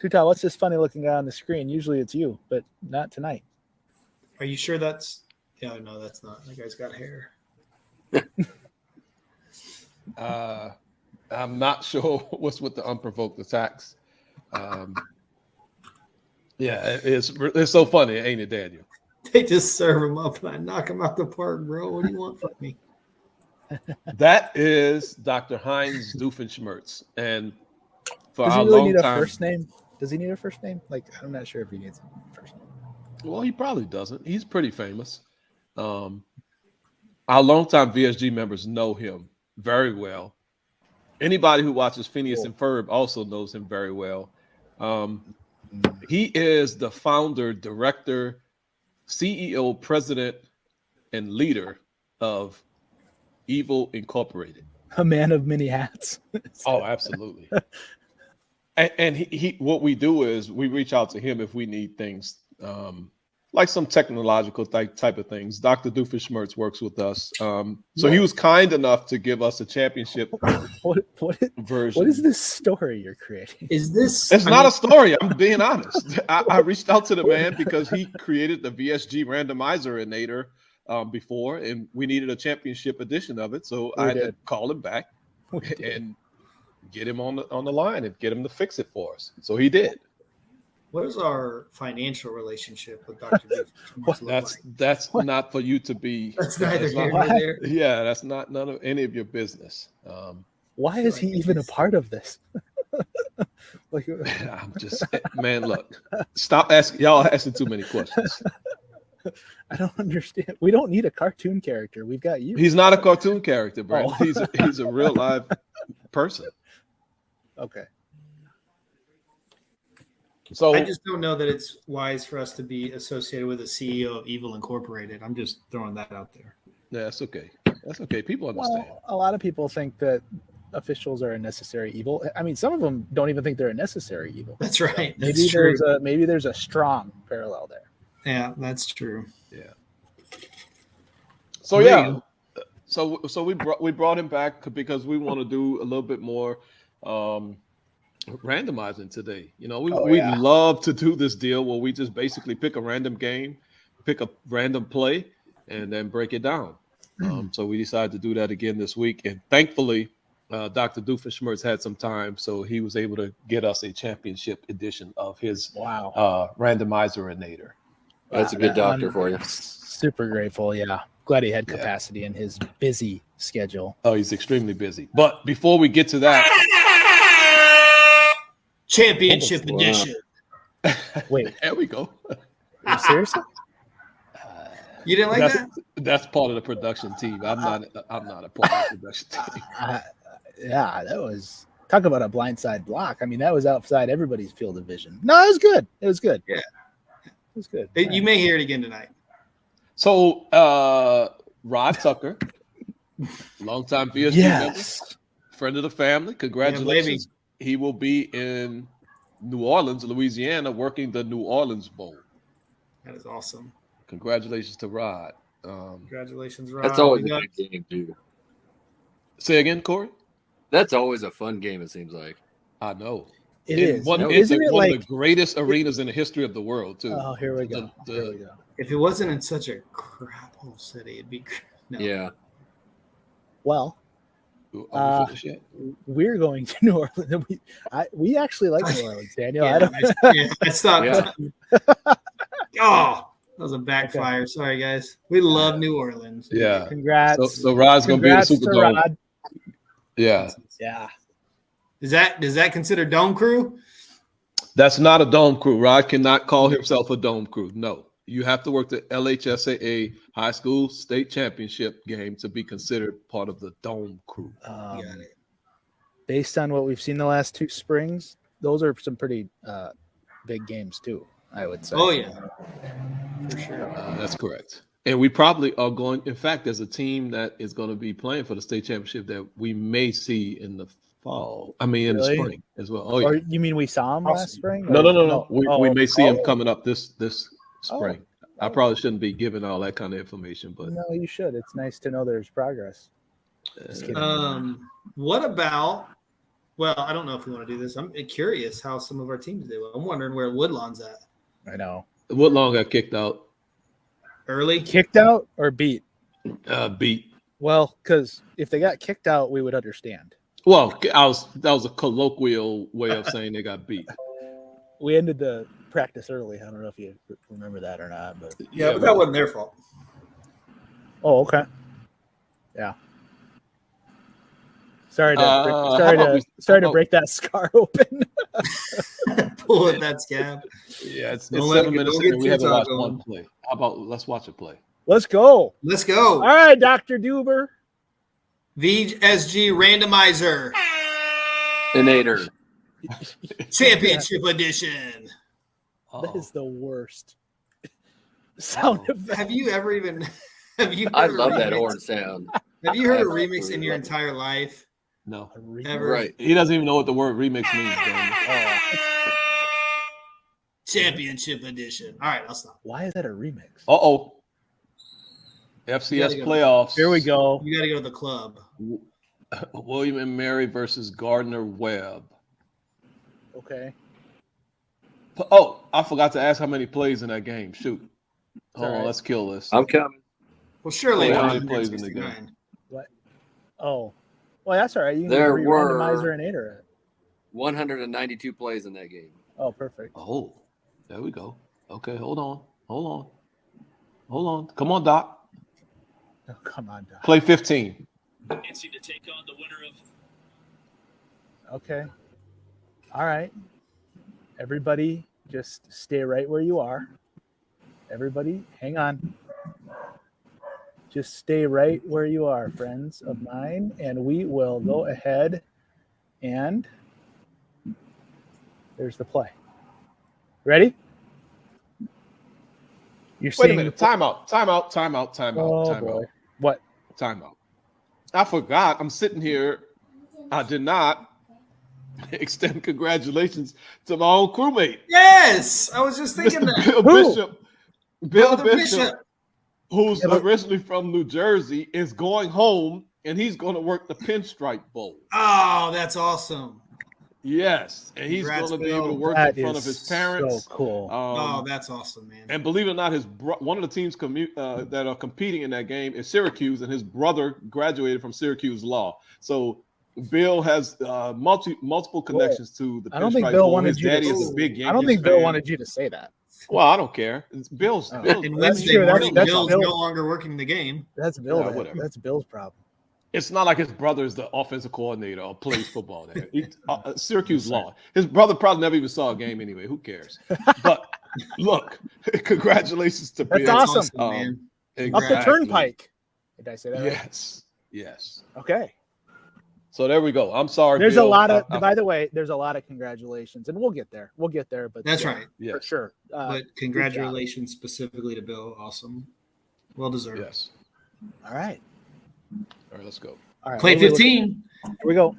Kuta, what's this funny looking guy on the screen? Usually it's you, but not tonight. Are you sure that's? Yeah, no, that's not. That guy's got hair. I'm not sure what's with the unprovoked attacks. Yeah, it's so funny, ain't it, Daniel? They just serve him up and I knock him out the park, bro. What do you want from me? That is Dr. Heinz Doofenshmirtz. And for Does our he really long need a time, first name? Does he need a first name? Like, I'm not sure if he needs a first name. well, he probably doesn't. He's pretty famous. Our longtime VSG members know him very well. Anybody who watches Phineas and Ferb also knows him very well. He is the founder, director, CEO, president, and leader of Evil Incorporated. A man of many hats. Oh, absolutely. And he what we do is we reach out to him if we need things like some technological type of things. Dr. Doofenshmirtz works with us. So he was kind enough to give us a championship version. What is this story you're creating? Is this? It's not a story. I'm being honest. I reached out to the man because he created the VSG randomizer before, and we needed a championship edition of it. So I had to call him back and get him on the line and get him to fix it for us. So he did. What is our financial relationship with Dr. That's not for you to be. That's neither here nor there. Yeah, that's not none of any of your business. Why is he even a part of this? Like, I'm just, man, look, stop asking. Y'all asking too many questions. I don't understand. We don't need a cartoon character. We've got you. He's not a cartoon character, bro. Oh. He's a real live person. Okay. So I just don't know that it's wise for us to be associated with a CEO of Evil Incorporated. I'm just throwing that out there. yeah, that's okay. That's okay. People understand. Well, a lot of people think that officials are a necessary evil. I mean, some of them don't even think they're a necessary evil. That's right. Maybe That's true. there's a strong parallel there. Yeah, that's true. Yeah. So yeah. So we brought him back because we want to do a little bit more randomizing today. You know, we love to do this deal where we just basically pick a random game, pick a random play, and then break it down. So we decided to do that again this week, and thankfully, Dr. Doofenshmirtz had some time, so he was able to get us a championship edition of his randomizer-inator. That's a good doctor for you. Super grateful. Yeah, glad he had capacity in his busy schedule. Oh, he's extremely busy. But before we get to that, Championship edition. Wait, there we go. Seriously? You didn't like that? That's part of the production team. I'm not a part of the production team. Yeah, that was talk about a blindside block. I mean, that was outside everybody's field of vision. No, it was good. It was good. Yeah, it was good. You may hear it again tonight. So, Rod Tucker, longtime VSG member, friend of the family. Congratulations. He will be in New Orleans, Louisiana, working the New Orleans Bowl. That is awesome. Congratulations to Rod. Congratulations, Rod. That's always a good game, too. Say again, Corey? That's always a fun game, it seems like. I know. It is. It's one of the greatest arenas in the history of the world, too. Oh, here we go. Here we go. If it wasn't in such a crap hole city, it'd be no. Yeah. Well, we're going to New Orleans. We actually like New Orleans, Daniel. That's not. Oh, that was a backfire. Okay. Sorry, guys. We love New Orleans. Yeah. Congrats. So Rod's going to be in the Superdome. Rod. Yeah. Yeah. Does that consider Dome Crew? That's not a Dome Crew. Rod cannot call himself a Dome Crew. No. You have to work the LHSAA High School State Championship game to be considered part of the Dome Crew. Based on what we've seen the last two springs, those are some pretty big games too, I would say. Oh, yeah. For sure. That's correct. And we probably are going – in fact, there's a team that is going to be playing for the state championship that we may see in the fall. I mean, in the spring as well. Oh, yeah. Or you mean we saw him last spring? No. We may see him coming up this spring. I probably shouldn't be giving all that kind of information, but no, you should. It's nice to know there's progress. What about Well, I don't know if we want to do this. I'm curious how some of our teams do. I'm wondering where Woodlawn's at. I know. Woodlawn got kicked out. Early? Kicked out or beat? Beat. Well, because if they got kicked out, we would understand. Well, that was a colloquial way of saying they got beat. We ended the practice early. I don't know if you remember that or not, but Yeah, but that wasn't their fault. oh, okay. Yeah. Sorry to break that scar open. Pull at that scab. Yeah, it's Don't let 7 it- minutes don't in get and we too haven't watched talk one on. play. How about let's watch a play? Let's go. Let's go. All right, Dr. Duber. VSG randomizer Inator. championship edition. That is the worst sound effect. Have you ever even? Have you? I heard a love that remix? horn sound. Have you heard a Absolutely remix in your love it. entire life? No. Ever? Right. He doesn't even know what the word remix means. Oh, Championship edition. All right, I'll stop. why is that a remix? Uh-oh. You FCS gotta go. playoffs. Here we go. You got to go to the club. William and Mary versus Gardner Webb. Okay. Oh, I forgot to ask how many plays in that game. Shoot. Hold on, alright. let's kill this. I'm coming. Well, surely How not many plays in the game? 169. Oh, well, that's all right. You can There get were- randomizer and Ader it. 192 plays in that game. Oh, perfect. Oh, there we go. Okay, hold on. Come on, Doc. Oh, come on, Doc. Play 15. Fancy to take on the winner of Okay. All right. Everybody, just stay right where you are. Everybody, hang on. Just stay right where you are, friends of mine, and we will go ahead and there's the play. Ready? You're Wait a seeing minute. the- Timeout. Oh, boy. What? Timeout. I forgot. I'm sitting here. I did not extend congratulations to my own crewmate, Yes, I was just thinking Mr. that. Bill Who? Bishop. Bill The Bishop, who's Yeah, but- originally from New Jersey, is going home and he's going to work the Pinstripe Bowl. Oh, that's awesome. Yes, and he's Congrats, going to be Bill. able to work That in front of is his parents. so cool. Oh, that's awesome, man. And believe it or not, one of the teams that are competing in that game is Syracuse, and his brother graduated from Syracuse Law. So Bill has multiple connections to the. I don't think Pinstripe Bill Bowl. wanted His you to- daddy is a big Yankees I don't think Bill fan. wanted you to say that. Well, I don't care. It's Bill's. Oh. Bill's And That's Wednesday true. morning, That's Bill's Bill. no longer working the game. That's Bill. Yeah, whatever. That's Bill's problem. It's not like his brother is the offensive coordinator or plays football there. Syracuse Law. His brother probably never even saw a game anyway. Who cares? But look, congratulations to That's Bill. awesome. man. Up the Exactly. turnpike. Did I say that right? Yes. Okay. So there we go. I'm sorry. There's Bill. a lot of. I- By the way, there's a lot of congratulations, and we'll get there. But That's yeah, right. yeah. for sure. But congratulations specifically to Bill. Awesome. Well deserved. Yes. All right. All right. Let's go. All right. Play what are we looking 15. at? Here we go.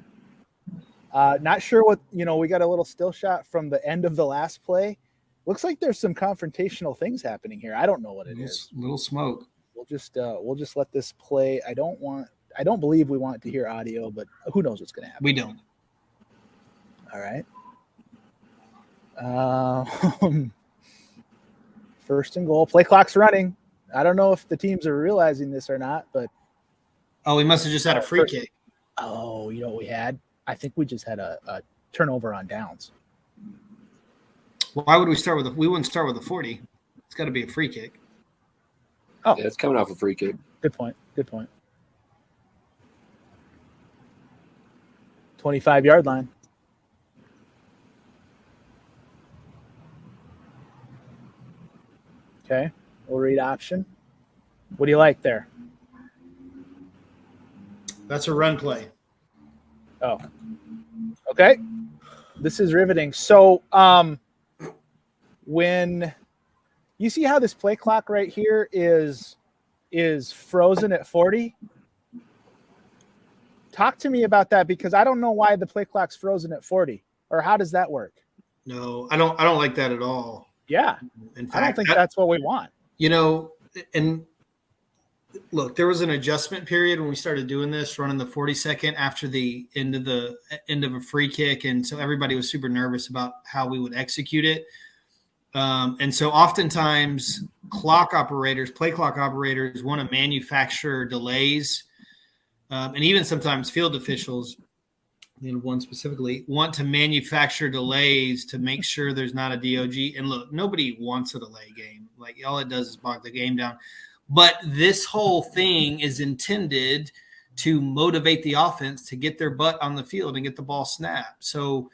Not sure what we got a little still shot from the end of the last play. Looks like there's some confrontational things happening here. I don't know what it is. Little smoke. We'll just let this play. I don't believe we want to hear audio, but who knows what's going to happen. We don't. All right. First and goal. Play clock's running. I don't know if the teams are realizing this or not, but Oh, we must have just had a free kick. oh, you know what we had? I think we just had a turnover on downs. Why would we start with we wouldn't start with a 40. It's got to be a free kick. Oh, Yeah, it's coming off a free kick. good point. 25-yard line. Okay, we'll read option. What do you like there? That's a run play. Oh, okay. This is riveting. So, when you see how this play clock right here is frozen at 40, talk to me about that because I don't know why the play clock's frozen at 40, or how does that work? No, I don't like that at all. Yeah, In I don't fact, think that's what we want. and look, there was an adjustment period when we started doing this, running the 40-second after the end of a free kick, and so everybody was super nervous about how we would execute it. And so oftentimes play clock operators want to manufacture delays. And even sometimes field officials, one specifically, want to manufacture delays to make sure there's not a DOG. And look, nobody wants a delay game. Like, all it does is bog the game down. But this whole thing is intended to motivate the offense to get their butt on the field and get the ball snapped. So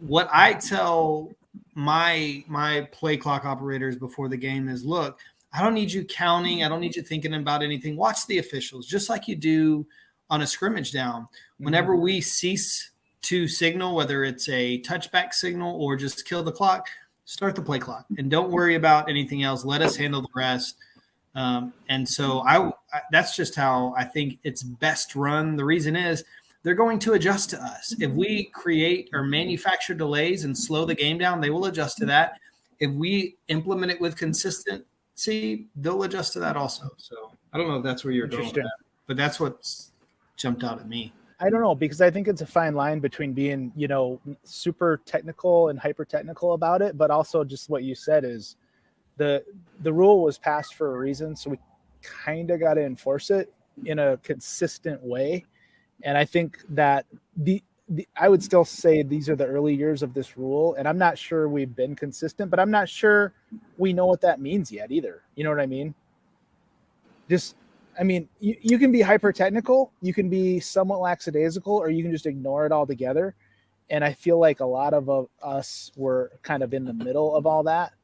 what I tell my play clock operators before the game is, look, I don't need you counting. I don't need you thinking about anything. Watch the officials, just like you do on a scrimmage down. Whenever we cease to signal, whether it's a touchback signal or just kill the clock, start the play clock and don't worry about anything else. Let us handle the rest. And so that's just how I think it's best run. The reason is they're going to adjust to us. If we create or manufacture delays and slow the game down, they will adjust to that. If we implement it with consistency, they'll adjust to that also. So I don't know if that's where you're going with that, but that's what's jumped out at me. I don't know, because I think it's a fine line between being, super technical and hyper technical about it, but also just what you said is the rule was passed for a reason. So we kind of got to enforce it in a consistent way. And I think that I would still say these are the early years of this rule. And I'm not sure we've been consistent, but I'm not sure we know what that means yet either. You know what I mean? You can be hyper technical, you can be somewhat lackadaisical, or you can just ignore it altogether. And I feel like a lot of us were kind of in the middle of all that.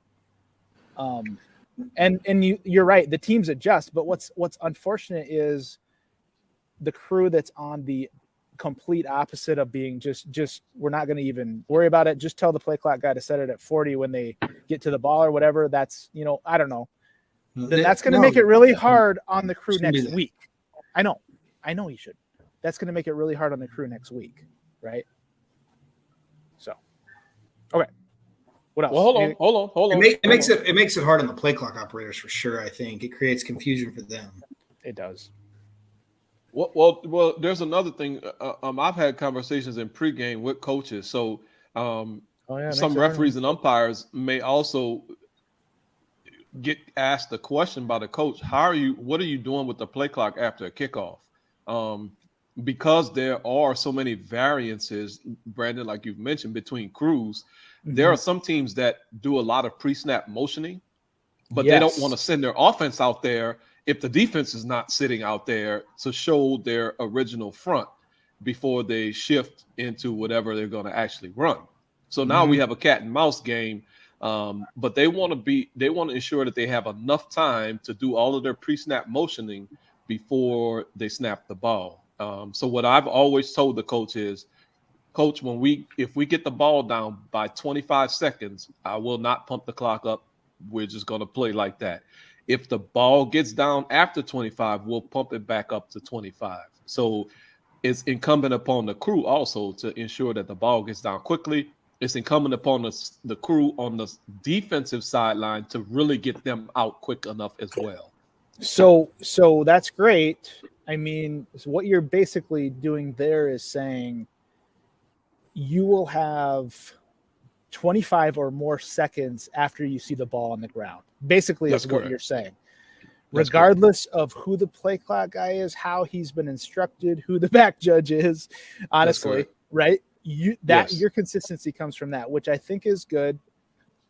And you're right, the teams adjust, but what's unfortunate is the crew that's on the complete opposite of being just we're not going to even worry about it. Just tell the play clock guy to set it at 40 when they get to the ball or whatever. That's, I don't know. Then that's going to make it really hard on the crew next week. I know you should. That's going to make it really hard on the crew next week, right? So, okay. What else? Well, hold on. It makes it hard on the play clock operators for sure. I think it creates confusion for them. It does. Well, there's another thing. I've had conversations in pregame with coaches. So some referees and umpires may also get asked the question by the coach, what are you doing with the play clock after a kickoff? Because there are so many variances, Brandon, like you've mentioned, between crews. There are some teams that do a lot of pre-snap motioning, but they don't want to send their offense out there if the defense is not sitting out there to show their original front before they shift into whatever they're going to actually run. So now we have a cat and mouse game. But they want to ensure that they have enough time to do all of their pre-snap motioning before they snap the ball. So what I've always told the coach is, Coach, if we get the ball down by 25 seconds, I will not pump the clock up. We're just going to play like that. If the ball gets down after 25, we'll pump it back up to 25. So it's incumbent upon the crew also to ensure that the ball gets down quickly. It's incumbent upon the crew on the defensive sideline to really get them out quick enough as well. So that's great. I mean, what you're basically doing there is saying you will have 25 or more seconds after you see the ball on the ground. Basically, that's what you're saying. Regardless of who the play clock guy is, how he's been instructed, who the back judge is, honestly, right? Your consistency comes from that, which I think is good,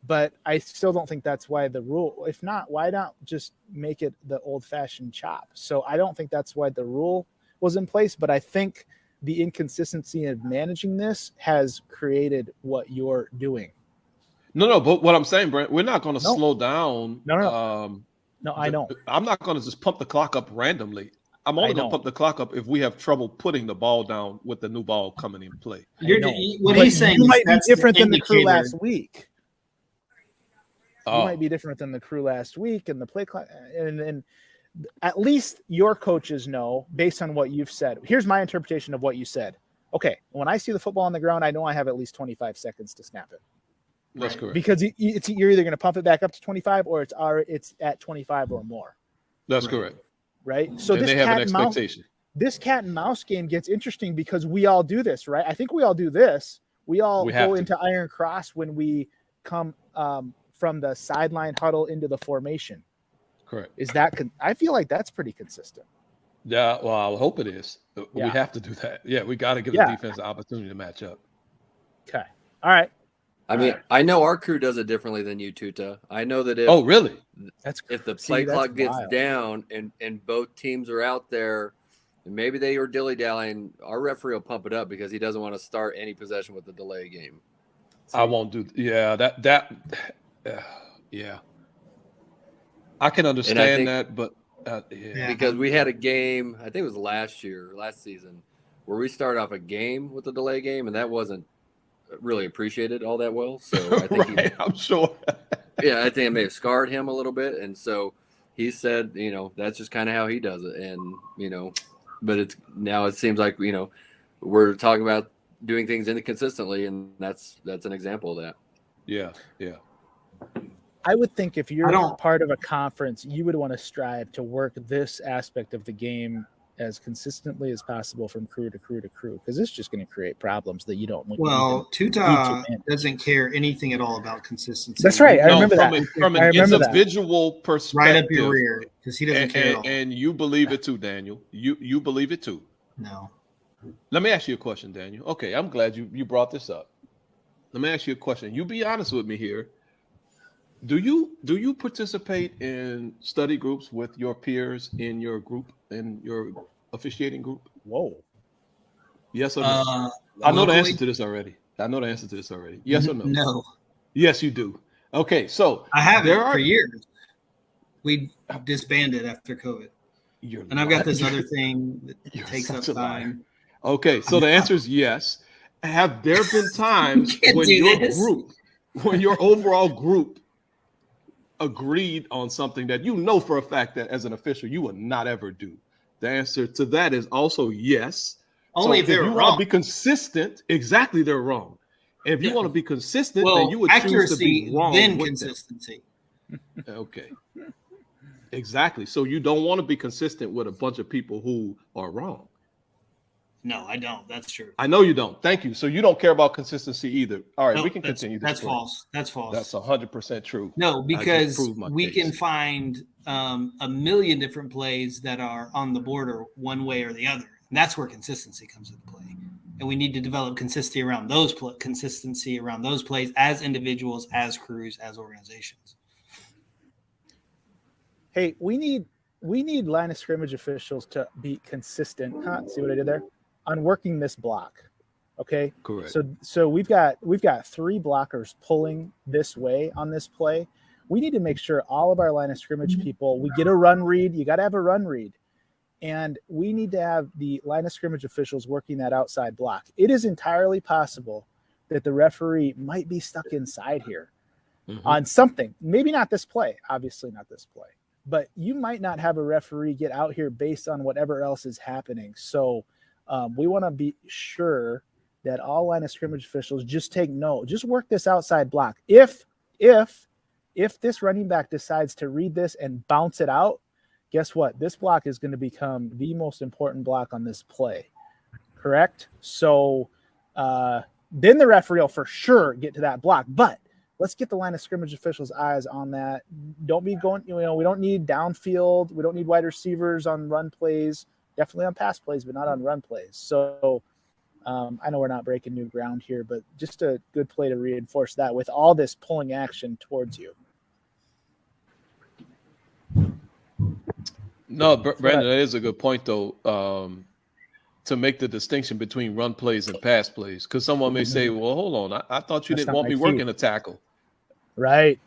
but I still don't think that's why the rule. If not, why not just make it the old-fashioned chop? So I don't think that's why the rule was in place, but I think the inconsistency of managing this has created what you're doing. No, but what I'm saying, Brent, we're not going to slow down. No, I know. I'm not going to just pump the clock up randomly. I'm only going to pump the clock up if we have trouble putting the ball down with the new ball coming in play. What he's saying you might be different than the crew indicator. last week. You might be different than the crew last week, and the play clock, and at least your coaches know based on what you've said. Here's my interpretation of what you said. Okay, when I see the football on the ground, I know I have at least 25 seconds to snap it. That's correct. Because you're either going to pump it back up to 25 or it's at 25 or more. That's correct. right? So And this they have an cat and mouse, expectation. this cat and mouse game gets interesting because we all do this, right? I think we all do this. We all We have go to. into Iron Cross when we come from the sideline huddle into the formation. Correct. Is that? I feel like that's pretty consistent. Yeah, well, I hope it is. We Yeah. have to do that. Yeah, we got to give Yeah. the defense an opportunity to match up. Okay. All right. I mean, I know our crew does it differently than you, Tuta. I know that if Oh, really? That's if the see, play that's clock gets wild. down and both teams are out there, and maybe they are dilly-dallying, our referee will pump it up because he doesn't want to start any possession with the delay game. I won't do. Yeah, yeah. I can understand think- that, but yeah. Yeah. Because we had a game, I think it was last season, where we started off a game with the delay game, and that wasn't really appreciated all that well. So I think Right, I'm sure. I think it may have scarred him a little bit. And so he said, that's just kind of how he does it. And, but it seems like, we're talking about doing things inconsistently, and that's an example of that. Yeah. I would think if you're don't- part of a conference, you would want to strive to work this aspect of the game as consistently as possible from crew to crew to crew, because it's just going to create problems that you don't. Well, even Tuta need to win. doesn't care anything at all about consistency. That's right. I No, remember from that. From I an remember that. individual perspective, Right up your rear, because he doesn't care at all. and you believe it too, Daniel. You believe it too. No. Let me ask you a question, Daniel. Okay, I'm glad you brought this up. Let me ask you a question. You be honest with me here. Do you participate in study groups with your peers in your group, in your officiating group? Whoa. Yes or no? I know the answer to this already. Yes or no? No. Yes, you do. Okay, so I haven't There are- for years. We disbanded after COVID. you're And I've got this lying. other thing that You're takes up such a liar. time. Okay, so the answer is yes. Have there been times can't when do your this. when your overall group agreed on something that you know for a fact that as an official you would not ever do? The answer to that is also yes. Only So if they're you want wrong. to be consistent, exactly, they're wrong. And if you Yeah. want to be consistent, Well, then you would choose to accuracy, be wrong. then with consistency. them. Okay. Exactly. So you don't want to be consistent with a bunch of people who are wrong. No, I don't. That's true. I know you don't. Thank you. So you don't care about consistency either. All right, No, we can that's- continue. This That's point. false. That's false. That's 100% true. No, just because proved my we case. can find a million different plays that are on the border one way or the other. And that's where consistency comes into play. And we need to develop consistency around those plays as individuals, as crews, as organizations. Hey, we need line of scrimmage officials to be consistent. See what I did there? On working this block. Okay. Correct. So we've got 3 blockers pulling this way on this play. We need to make sure all of our line of scrimmage people, we get a run read. You got to have a run read. And we need to have the line of scrimmage officials working that outside block. It is entirely possible that the referee might be stuck inside here on something. Maybe not this play, obviously not this play, but you might not have a referee get out here based on whatever else is happening. So we want to be sure that all line of scrimmage officials just take note, just work this outside block. If this running back decides to read this and bounce it out, guess what? This block is going to become the most important block on this play. Correct? So then the referee will for sure get to that block. But let's get the line of scrimmage officials' eyes on that. Don't be going, we don't need downfield. We don't need wide receivers on run plays. Definitely on pass plays, but not on run plays. So I know we're not breaking new ground here, but just a good play to reinforce that with all this pulling action towards you. No, Brandon, that is a good point, though, to make the distinction between run plays and pass plays. Because someone may say, well, hold on, I thought you That's didn't not want me my working key. a tackle. Right.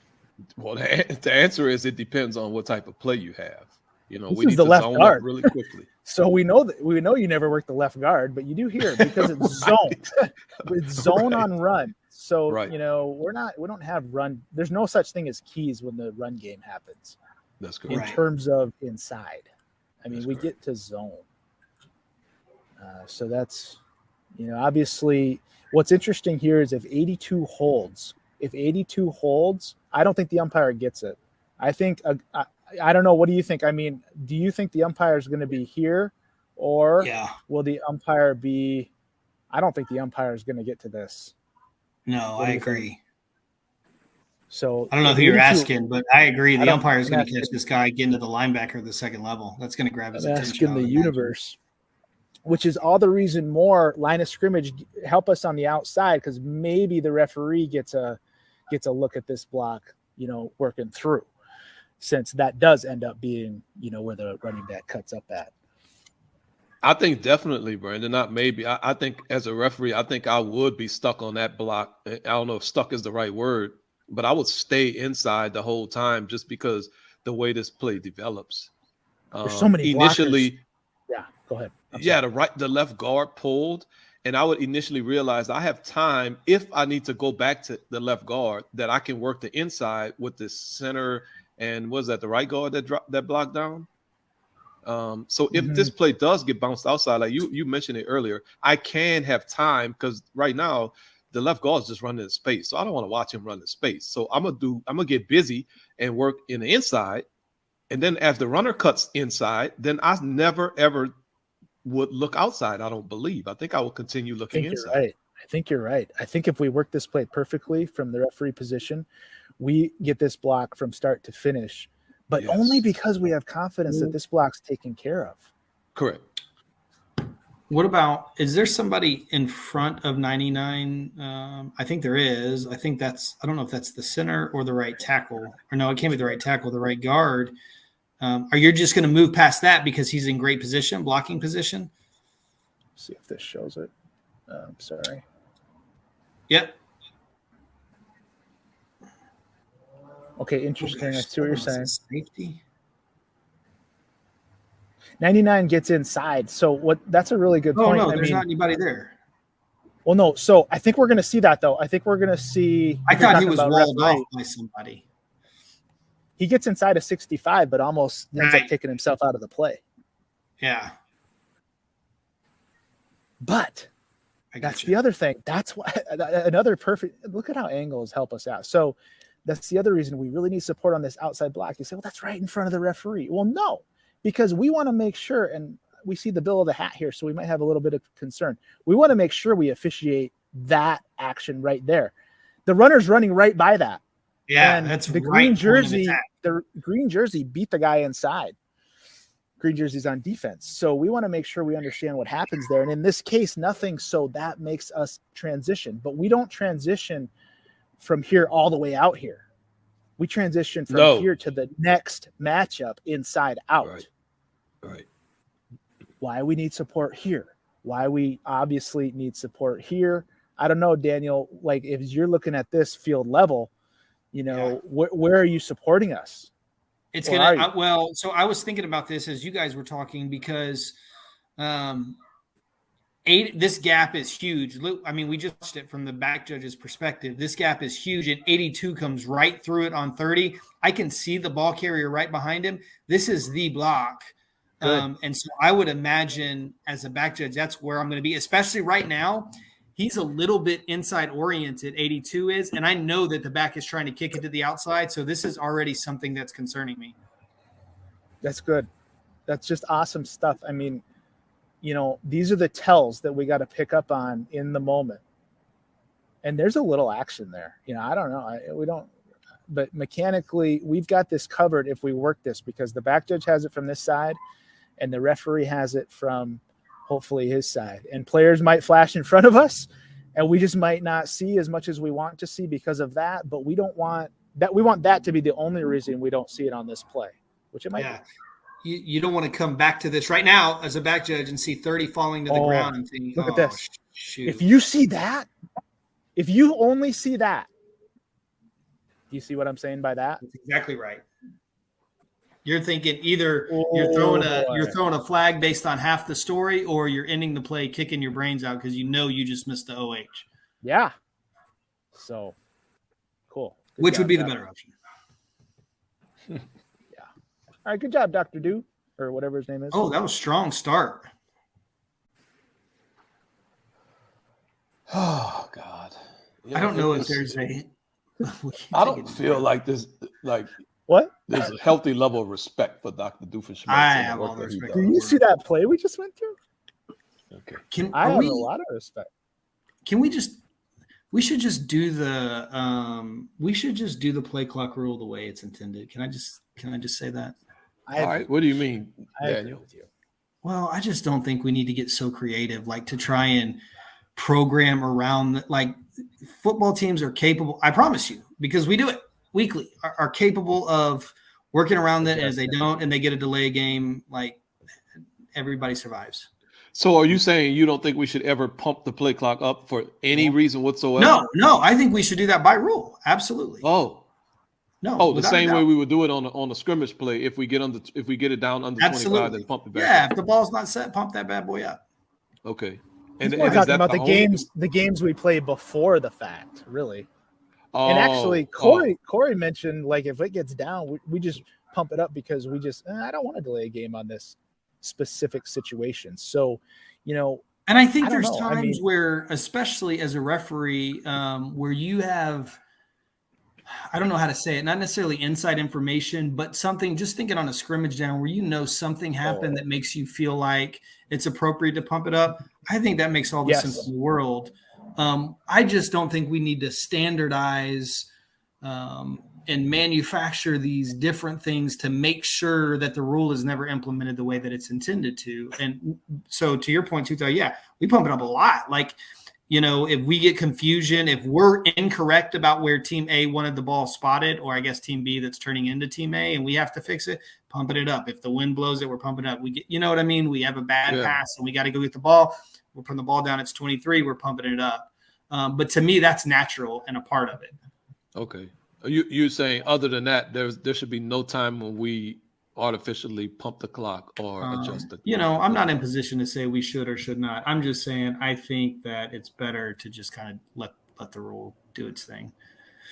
Well, the answer is it depends on what type of play you have. This we is need the to left zone guard. up really quickly. So we know you never work the left guard, but you do here because it's zone. It's zone Right. on run. So Right. we don't have run. There's no such thing as keys when the run game happens That's in correct. Right. terms of inside. I mean, That's we correct. get to zone. So that's, obviously what's interesting here is if 82 holds, I don't think the umpire gets it. I think I don't know. What do you think? I mean, do you think the umpire is going to be here, or Yeah. will the umpire be? I don't think the umpire is going to get to this. No, What do I you think? agree. So I don't know who you're asking, but I agree. The don't- umpire is I'm going to asking- catch this guy getting to the linebacker at the second level. That's going to grab his I'm attention. asking I the would imagine. universe, which is all the reason more line of scrimmage help us on the outside, because maybe the referee gets a look at this block, working through, since that does end up being, where the running back cuts up at. I think definitely, Brandon, not maybe. I think as a referee, I think I would be stuck on that block. I don't know if stuck is the right word, but I would stay inside the whole time just because the way this play develops. There's so many initially. blockers. Yeah, go ahead. I'm Yeah, sorry. the left guard pulled, and I would initially realize I have time if I need to go back to the left guard that I can work the inside with the center and was that the right guard that blocked down. So if this play does get bounced outside, like you mentioned it earlier, I can have time because right now the left guard is just running in space, so I don't want to watch him run in space. So I'm gonna get busy and work in the inside, and then as the runner cuts inside, then I never ever would look outside. I don't believe. I think I will continue I looking think inside. you're right. I think if we work this play perfectly from the referee position, we get this block from start to finish, but Yes. only because we have confidence that this block's taken care of. Correct. What about, is there somebody in front of 99? I think there is. I don't know if that's the center or the right tackle. Or no, it can't be the right tackle, the right guard. Are you just going to move past that because he's in great position, blocking position? See if this shows it. Sorry. Yep. Okay, interesting. I see what you're saying. Safety. 99 gets inside. So that's a really good Oh, point. no, I there's mean, not anybody there. well, no. So I think we're going to see that, though. I think we're going to see. I if we're thought he talking was about walled referee, off by somebody. He gets inside of 65, but almost ends up Right. taking himself out of the play. Yeah. But I that's gotcha. the other thing. That's why another perfect look at how angles help us out. So that's the other reason we really need support on this outside block. You say, well, that's right in front of the referee. Well, no, because we want to make sure, and we see the bill of the hat here, so we might have a little bit of concern. We want to make sure we officiate that action right there. The runner's running right by that. Yeah, And that's the right green point of jersey. attack. The green jersey beat the guy inside. Green jersey's on defense. So we want to make sure we understand what happens there. And in this case, nothing. So that makes us transition, but we don't transition from here all the way out here. We transition from No. here to the next matchup inside out. Right. Right. Why we need support here. Why we obviously need support here. I don't know, Daniel, like if you're looking at this field level, where are you supporting us? It's Or going are to, so I was thinking about this as you guys were talking because this gap is huge. I mean, we just watched it from the back judge's perspective. This gap is huge, and 82 comes right through it on 30. I can see the ball carrier right behind him. This is the block. And so I would imagine as a back judge, that's where I'm going to be, especially right now. He's a little bit inside oriented, 82 is, and I know that the back is trying to kick it to the outside. So this is already something that's concerning me. That's good. That's just awesome stuff. I mean, these are the tells that we got to pick up on in the moment. And there's a little action there. I don't know. But mechanically, we've got this covered if we work this, because the back judge has it from this side and the referee has it from hopefully his side. And players might flash in front of us and we just might not see as much as we want to see because of that. But we don't want that. We want that to be the only reason we don't see it on this play, which it might be. You don't want to come back to this right now as a back judge and see 30 falling to the ground and think, look at this. Shoot. If you see that, if you only see that, do you see what I'm saying by that? That's exactly right. You're thinking either you're throwing a flag based on half the story, or you're ending the play kicking your brains out because you just missed the OH. Yeah. So cool. Good Which job, would be the Doc. better option? All right, good job, Dr. Do, or whatever his name is. Oh, that was a strong start. Oh God. I don't know if there's a. I don't feel like this. Like What? There's a healthy level of respect for Dr. Doofenshmirtz. I and the have work all the that he respect. Do does. you see that play we just went through? Okay. I Are have we? a lot of respect. Can we just? We should just do the. We should just do the play clock rule the way it's intended. Can I just say that? All right. What do you mean, I agree Daniel? with you. Well, I just don't think we need to get so creative, like to try and program around like football teams are capable. I promise you, because we do it weekly, are capable of working around that. And if they don't, and they get a delay game, like everybody survives. So are you saying you don't think we should ever pump the play clock up for any reason whatsoever? No, I think we should do that by rule. Absolutely. Oh, No. the without a same doubt. way we would do it on a scrimmage play. If we get it down under 25, Absolutely. then pump it back Yeah, up. if the ball's not set, pump that bad boy up. Okay. We're is talking that about the only- games we play before the fact, really. Oh, And actually, Corey mentioned like if it gets down, we just pump it up because we just I don't want to delay a game on this specific situation. So, And I think I don't there's know. I times mean- where, especially as a referee, where you have, I don't know how to say it, not necessarily inside information, but something, just thinking on a scrimmage down where something happened that makes you feel like it's appropriate to pump it up. I think that makes all the Yes. sense in the world. I just don't think we need to standardize and manufacture these different things to make sure that the rule is never implemented the way that it's intended to. And so to your point, too, yeah, we pump it up a lot. Like, if we get confusion, if we're incorrect about where team A wanted the ball spotted, or I guess team B that's turning into team A, and we have to fix it, pumping it up. If the wind blows it, we're pumping it up. We get, you know what I mean? We have a bad pass and we got to go get the ball. We're putting the ball down. It's 23. We're pumping it up. But to me, that's natural and a part of it. Okay. You're saying other than that, there should be no time when we artificially pump the clock or adjust it. I'm not in position to say we should or should not. I'm just saying I think that it's better to just kind of let the rule do its thing.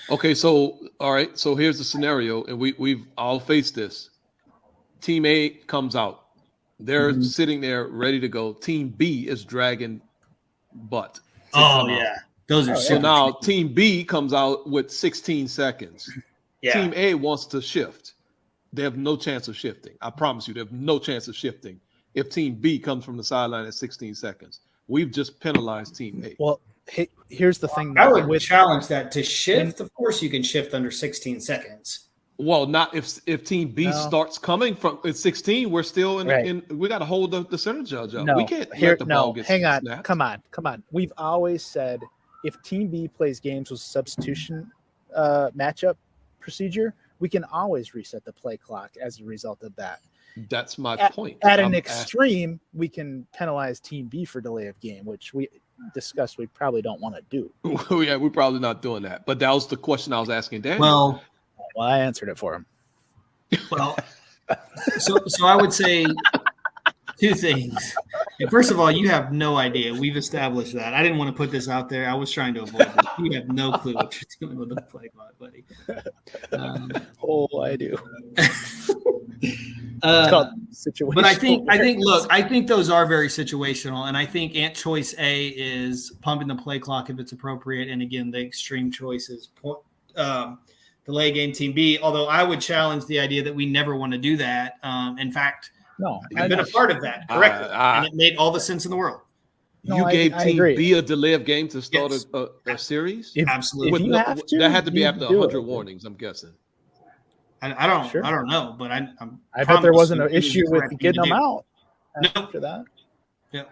Okay, so all right, so here's the scenario, and we've all faced this. Team A comes out, they're sitting there ready to go. Team B is dragging butt. Oh yeah, those are So now Team B comes out with 16 seconds. yeah. Team A wants to shift. They have no chance of shifting. I promise you, they have no chance of shifting if Team B comes from the sideline at 16 seconds. We've just penalized Team A. well, here's the thing. I though, would challenge that to shift. Of course, you can shift under 16 seconds. Well, not if Team B starts coming from at 16. We're still in. We got to hold the center judge up. No, We can't let the ball get hang on. snapped. Come on. We've always said if Team B plays games with substitution matchup procedure, we can always reset the play clock as a result of that. That's my point. At an extreme, we can penalize Team B for delay of game, which we discussed we probably don't want to do. Yeah, we're probably not doing that. But that was the question I was asking Daniel. Well, I answered it for him. Well, so I would say two things. And first of all, you have no idea. We've established that. I didn't want to put this out there. I was trying to avoid this. You have no clue what you're doing with the play clock, buddy. I do. Situation. But I think those are very situational, and I think choice A is pumping the play clock if it's appropriate, and again, the extreme choice is delay game team B. Although I would challenge the idea that we never want to do that. In fact, I've been a part of that correctly, and it made all the sense in the world. You gave Team B a delay of game to start a series? Absolutely. That had to be after 100 warnings, I'm guessing. I don't know, but I bet there wasn't an issue with getting them out after that. Yeah.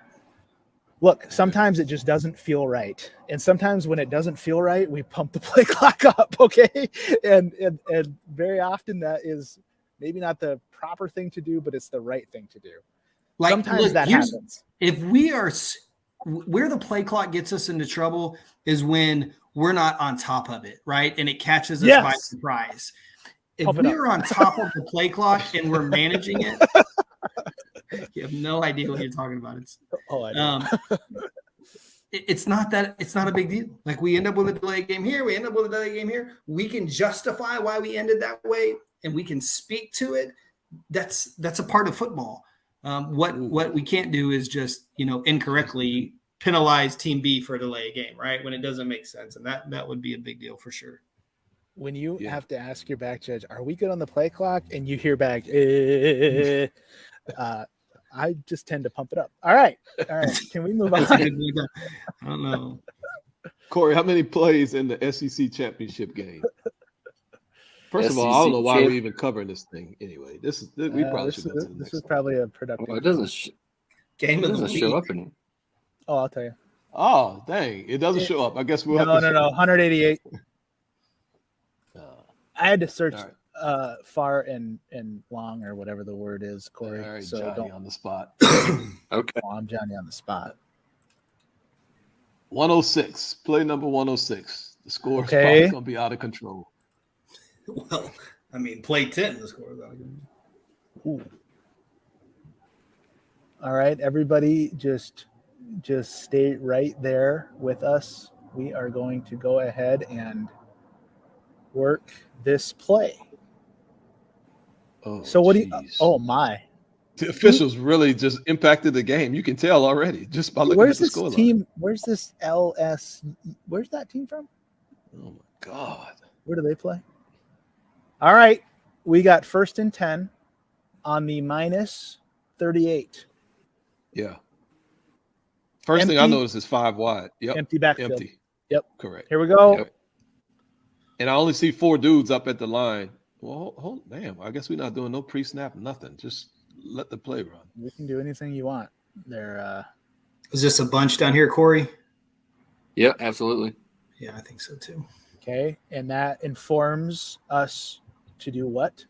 Look, sometimes it just doesn't feel right. And sometimes when it doesn't feel right, we pump the play clock up, okay? And very often that is maybe not the proper thing to do, but it's the right thing to do. Sometimes that happens. If where the play clock gets us into trouble is when we're not on top of it, right? And it catches us by surprise. If we're on top of the play clock and we're managing it, you have no idea what you're talking about. It's not a big deal. Like we end up with a delay game here, we end up with a delay game here. We can justify why we ended that way, and we can speak to it. That's a part of football. What we can't do is just incorrectly penalize Team B for a delay game, right? When it doesn't make sense, and that would be a big deal for sure. when you Yeah. have to ask your back judge, "Are we good on the play clock?" and you hear back, I just tend to pump it up. All right. Can we move That's a on? good way to- I don't know. Corey, how many plays in the SEC championship game? First of all, I don't know why SEC we're even covering this thing anyway. We probably should go to the This next is one. probably a productive. Well, it doesn't Game of the show week. up in. Oh, I'll tell you. Oh, dang. It doesn't show up. I guess we'll No, have to. 188. I had to search All right. far and long or whatever the word is, Corey. All right, so Johnny don't. on the spot. Okay. Oh, I'm Johnny on the spot. 106. Play number 106. The score is Okay. probably going to be out of control. Well, I mean, play 10. The score is out. Ooh. All right, everybody, just stay right there with us. We are going to go ahead and work this play. Oh, So what do you? jeez. Oh my! The officials really just impacted the game. You can tell already just by looking Where's at the this scoreline. team? Where's this LS? Where's that team from? Oh my God. Where do they play? All right, we got 1st and 10 on the minus 38. Yeah. First thing I Empty- noticed is 5 wide. Yep. Empty backfield. Empty. Yep. Correct. Here we go. Yep. And I only see 4 dudes up at the line. Well, damn. I guess we're not doing no pre-snap, nothing. Just let the play run. We can do anything you want. They're Is this a bunch down here, Corey? Yeah, absolutely. Yeah, I think so too. okay, and that informs us to do what?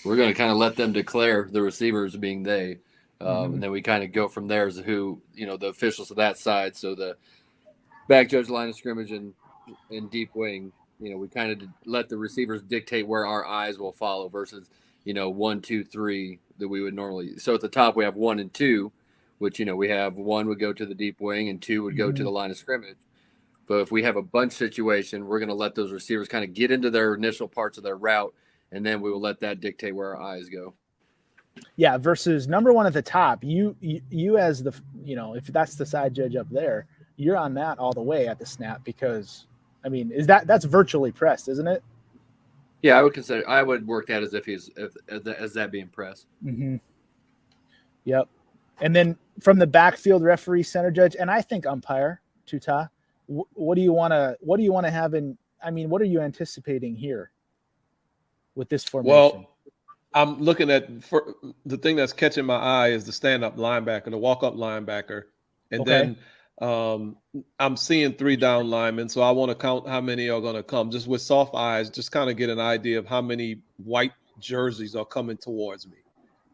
We're going to kind of let them declare the receivers being they. Mhm. And then we kind of go from there as who, the officials of that side. So the back judge, line of scrimmage, and deep wing, we kind of let the receivers dictate where our eyes will follow versus, 1, 2, 3 that we would normally. So at the top, we have 1 and 2, which, we have 1 would go to the deep wing and 2 would go to the line of scrimmage. But if we have a bunch situation, we're going to let those receivers kind of get into their initial parts of their route, and then we will let that dictate where our eyes go. Yeah, versus number 1 at the top. You as the if that's the side judge up there, you're on that all the way at the snap because I mean, that's virtually pressed, isn't it? Yeah, I would work that as if as that being press. Mm-hmm. Yep. And then from the backfield, referee, center judge, and I think umpire, Tuta. What do you want to have in? I mean, what are you anticipating here with this formation? Well, I'm looking at the thing that's catching my eye is the stand-up linebacker, the walk-up linebacker, and Okay. then I'm seeing 3 down linemen, so I want to count how many are going to come. Just with soft eyes, just kind of get an idea of how many white jerseys are coming towards me,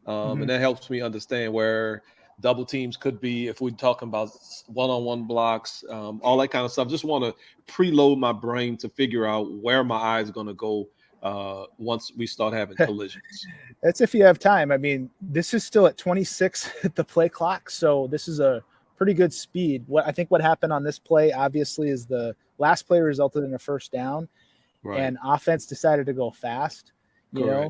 and that helps me understand where double teams could be if we're talking about one-on-one blocks, all that kind of stuff. Just want to preload my brain to figure out where my eyes are going to go once we start having collisions. That's if you have time. I mean, this is still at 26 at the play clock, so this is a pretty good speed. What happened on this play, obviously, is the last play resulted in a first down, Right. and offense decided to go fast.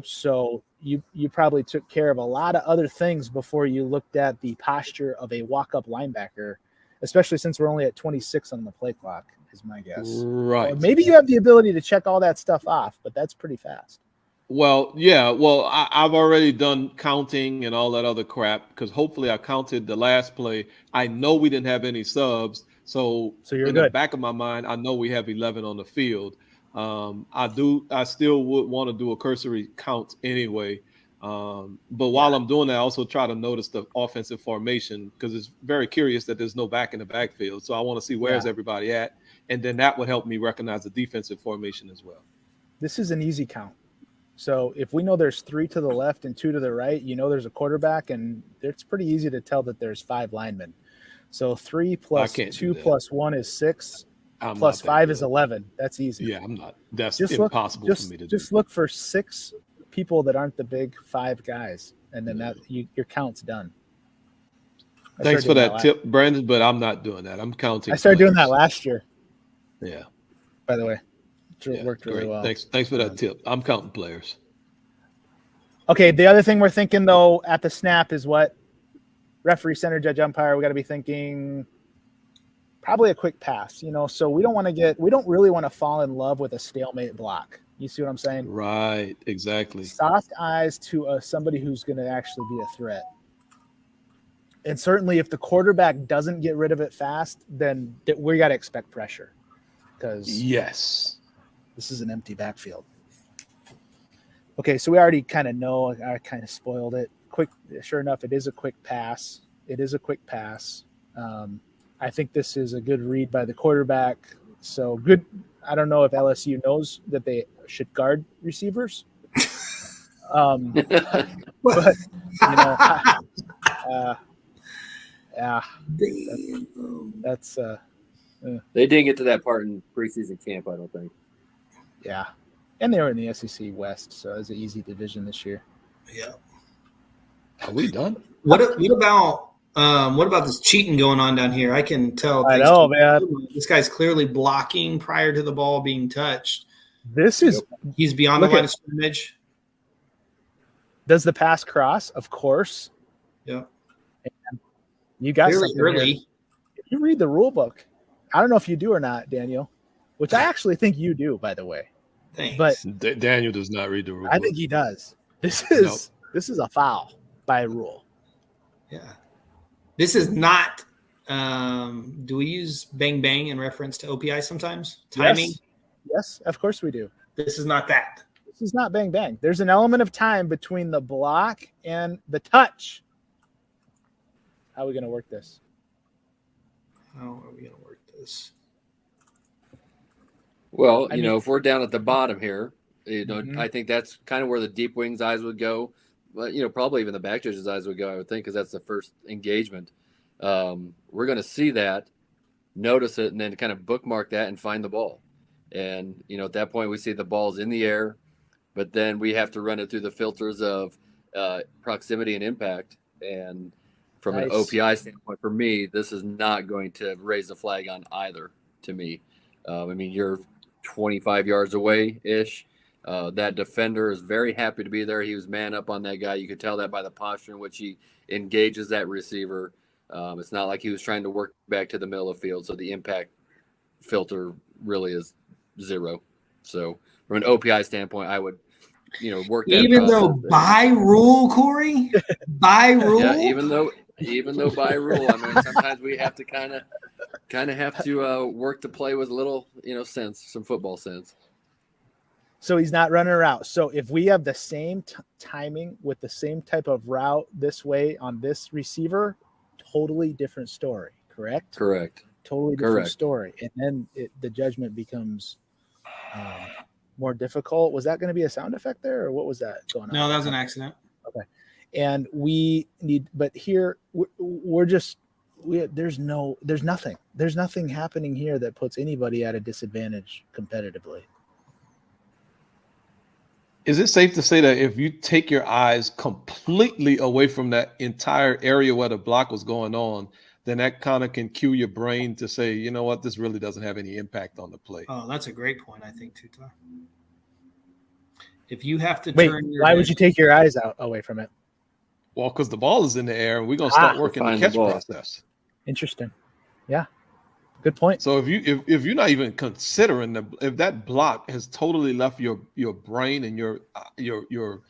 So you probably took care of a lot of other things before you looked at the posture of a walk-up linebacker, especially since we're only at 26 on the play clock, is my guess. Right. Or maybe you have the ability to check all that stuff off, but that's pretty fast. Well, yeah. Well, I've already done counting and all that other crap because hopefully I counted the last play. I know we didn't have any subs. So you're in good. the back of my mind, I know we have 11 on the field. I still would want to do a cursory count anyway. But while I'm doing that, I also try to notice the offensive formation because it's very curious that there's no back in the backfield. So I want to see where's everybody at. And then that would help me recognize the defensive formation as well. This is an easy count. So if we know there's 3 to the left and 2 to the right, there's a quarterback, and it's pretty easy to tell that there's 5 linemen. So 3 plus 2 plus 1 is 6. Plus 5 is 11. That's easy. Yeah, I'm not. That's just impossible for me to do. Just look for 6 people that aren't the big 5 guys, and then your count's done. Thanks for that tip, Brandon, but I'm not doing that. I'm counting. I started doing that last year. Yeah. By the way, it worked really well. Thanks for that tip. I'm counting players. Okay, the other thing we're thinking though at the snap is what? Referee, center, judge, umpire. We got to be thinking probably a quick pass, so we don't really want to fall in love with a stalemate block. You see what I'm saying? Right. Exactly. Soft eyes to somebody who's going to actually be a threat. And certainly if the quarterback doesn't get rid of it fast, then we got to expect pressure because Yes. this is an empty backfield. Okay, so we already kind of know. I kind of spoiled it. Sure enough, it is a quick pass. I think this is a good read by the quarterback. So good. I don't know if LSU knows that they should guard receivers. But yeah, that's They didn't get to that part in preseason camp, I don't think. yeah. And they were in the SEC West, so it was an easy division this year. Yeah. Are we done? What about this cheating going on down here? I can tell. I know, man. This guy's clearly blocking prior to the ball being touched. This is He's beyond the Look line at- of scrimmage. does the pass cross? Of course. Yeah. You got Clearly something here. early. If you read the rule book, I don't know if you do or not, Daniel, which I actually think you do, by the way. Thanks. But Daniel does not read the rule. I think he does. This is a foul by rule. yeah. This is not do we use bang bang in reference to OPI sometimes? Timing? Yes, of course we do. This is not that. This is not bang bang. There's an element of time between the block and the touch. How are we going to work this? How are we going to work this? Well, I mean- if we're down at the bottom here, Mhm. I think that's kind of where the deep wing's eyes would go. But, probably even the back judge's eyes would go, I would think, because that's the first engagement. We're going to see that, notice it, and then kind of bookmark that and find the ball. And, at that point, we see the ball's in the air, but then we have to run it through the filters of proximity and impact. And from an Nice. OPI standpoint, for me, this is not going to raise the flag on either to me. You're 25 yards away ish. That defender is very happy to be there. He was man up on that guy. You could tell that by the posture in which he engages that receiver. It's not like he was trying to work back to the middle of the field. So the impact filter really is zero. So from an OPI standpoint, I would, work that Even though process. by rule, Corey, by rule. Yeah, even though by rule, sometimes we have to kind of have to work to play with a little, sense, some football sense. So he's not running a route. So if we have the same timing with the same type of route this way on this receiver, totally different story, correct? Correct. Totally different Correct. story. And then the judgment becomes more difficult. Was that going to be a sound effect there, or what was that going on? No, that was an accident. And we need, but here there's nothing happening here that puts anybody at a disadvantage competitively. Is it safe to say that if you take your eyes completely away from that entire area where the block was going on, then that kind of can cue your brain to say, you know what, this really doesn't have any impact on the play? Oh, that's a great point, I think, too, Ty. If you have to Wait, turn your why head- would you take your eyes away from it? Well, because the ball is in the air and we're going to start working the find the catch ball. process. Interesting. Yeah. Good point. So if you're not even considering if that block has totally left your brain and your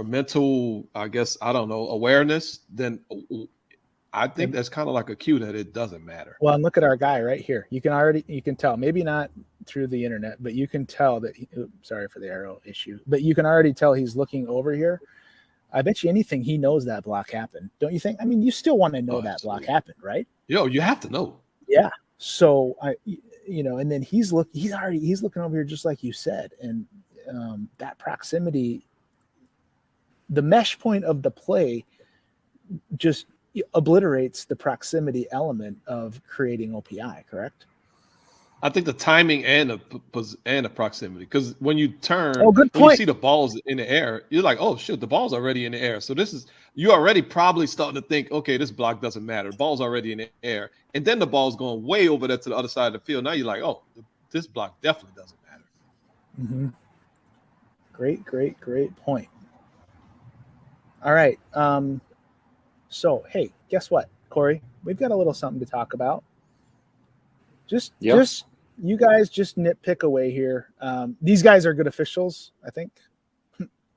mental, I guess, I don't know, awareness, then I think that's kind of like a cue that it doesn't matter. Well, and look at our guy right here. You can tell, maybe not through the internet, but you can tell that sorry for the arrow issue, but you can already tell he's looking over here. I bet you anything he knows that block happened. Don't you think? I mean, you still want to know that block absolutely. happened, right? You have to know. Yeah. So and then he's looking over here just like you said, and that proximity, the mesh point of the play, just obliterates the proximity element of creating OPI. Correct? I think the timing and the proximity, because when you turn, Oh, good when you point. see the balls in the air, you're like, oh shit, the ball's already in the air. So you already probably starting to think, okay, this block doesn't matter. The ball's already in the air, and then the ball's going way over there to the other side of the field. Now you're like, oh, this block definitely doesn't matter. Mm-hmm. Great point. All right. So hey, guess what, Corey? We've got a little something to talk about. Just Yep. just you guys just nitpick away here. These guys are good officials, I think.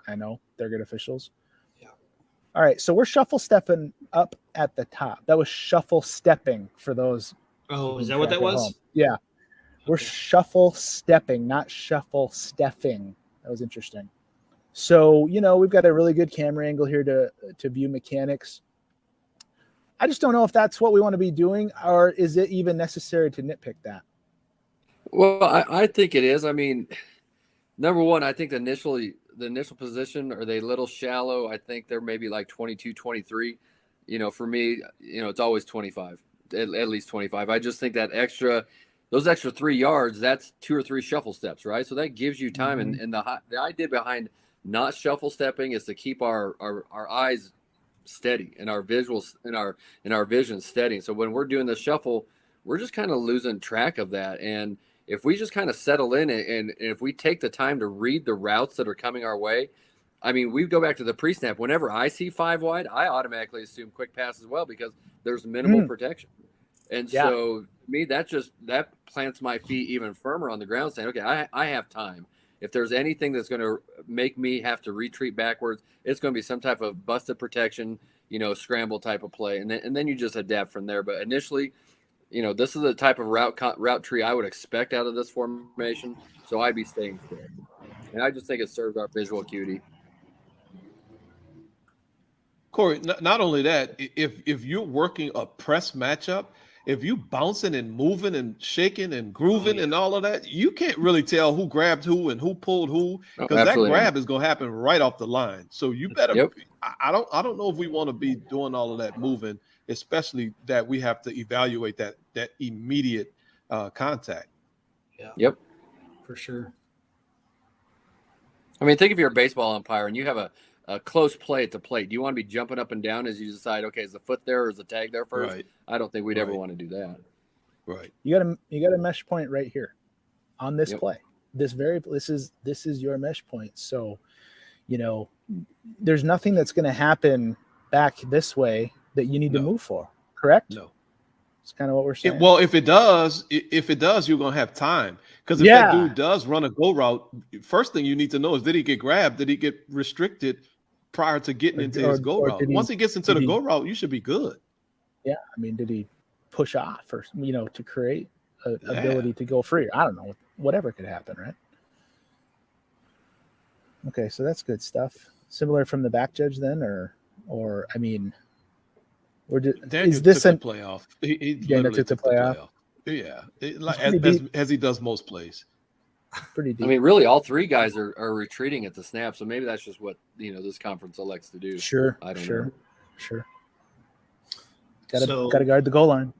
I know they're good officials. Yeah. All right, so we're shuffle stepping up at the top. That was shuffle stepping for those. Oh, is keeping that what track that at was? home. Yeah. We're Okay. shuffle stepping, not shuffle steffing. That was interesting. So, we've got a really good camera angle here to view mechanics. I just don't know if that's what we want to be doing, or is it even necessary to nitpick that? Well, I think it is. I mean, number one, I think the initial position, are they a little shallow? I think they're maybe like 22, 23. For me, it's always 25, at least 25. I just think those extra 3 yards, that's 2 or 3 shuffle steps, right? So that gives you time. And the idea behind not shuffle stepping is to keep our eyes steady and our visuals and our vision steady. So when we're doing the shuffle, we're just kind of losing track of that. And if we just kind of settle in and if we take the time to read the routes that are coming our way, I mean, we go back to the pre-snap. Whenever I see 5 wide, I automatically assume quick pass as well because there's minimal protection. And Yeah. so to me, that plants my feet even firmer on the ground, saying, okay, I have time. If there's anything that's going to make me have to retreat backwards, it's going to be some type of busted protection, scramble type of play. And then you just adapt from there. But initially, this is the type of route tree I would expect out of this formation. So I'd be staying fit. And I just think it serves our visual acuity. Corey, not only that, if you're working a press matchup, if you bouncing and moving and shaking and grooving and all of that, you can't really tell who grabbed who and who pulled who, because that absolutely grab is going to happen right off the line. So you better. Yep. I don't know if we want to be doing all of that moving, especially that we have to evaluate that immediate contact. Yeah. Yep. For sure. I mean, think if you're a baseball umpire and you have a close play at the plate. Do you want to be jumping up and down as you decide, okay, is the foot there or is the tag there first? Right. I don't think we'd ever Right. want to do that. Right. You got a mesh point right here on this Yep. play. This is your mesh point. So, there's nothing that's going to happen back this way that you need to No. move for. Correct? No. It's kind of what we're saying. Well, if it does, you're going to have time. Because if Yeah. that dude does run a go route, first thing you need to know is, did he get grabbed? Did he get restricted prior to getting into his go route? Once he gets into the go route, you should be good. Yeah. I mean, did he push off or, to create an ability to go free? I don't know. Whatever could happen, right? Okay. So that's good stuff. Similar from the back judge then, or I mean, Daniel is this took the playoff? He Daniel literally took the playoff? Yeah, pretty as he does most plays. pretty deep? I mean, really, all 3 guys are retreating at the snap. So maybe that's just what, this conference elects to do. Sure. I don't sure. know. Sure. Gotta So- guard the goal line.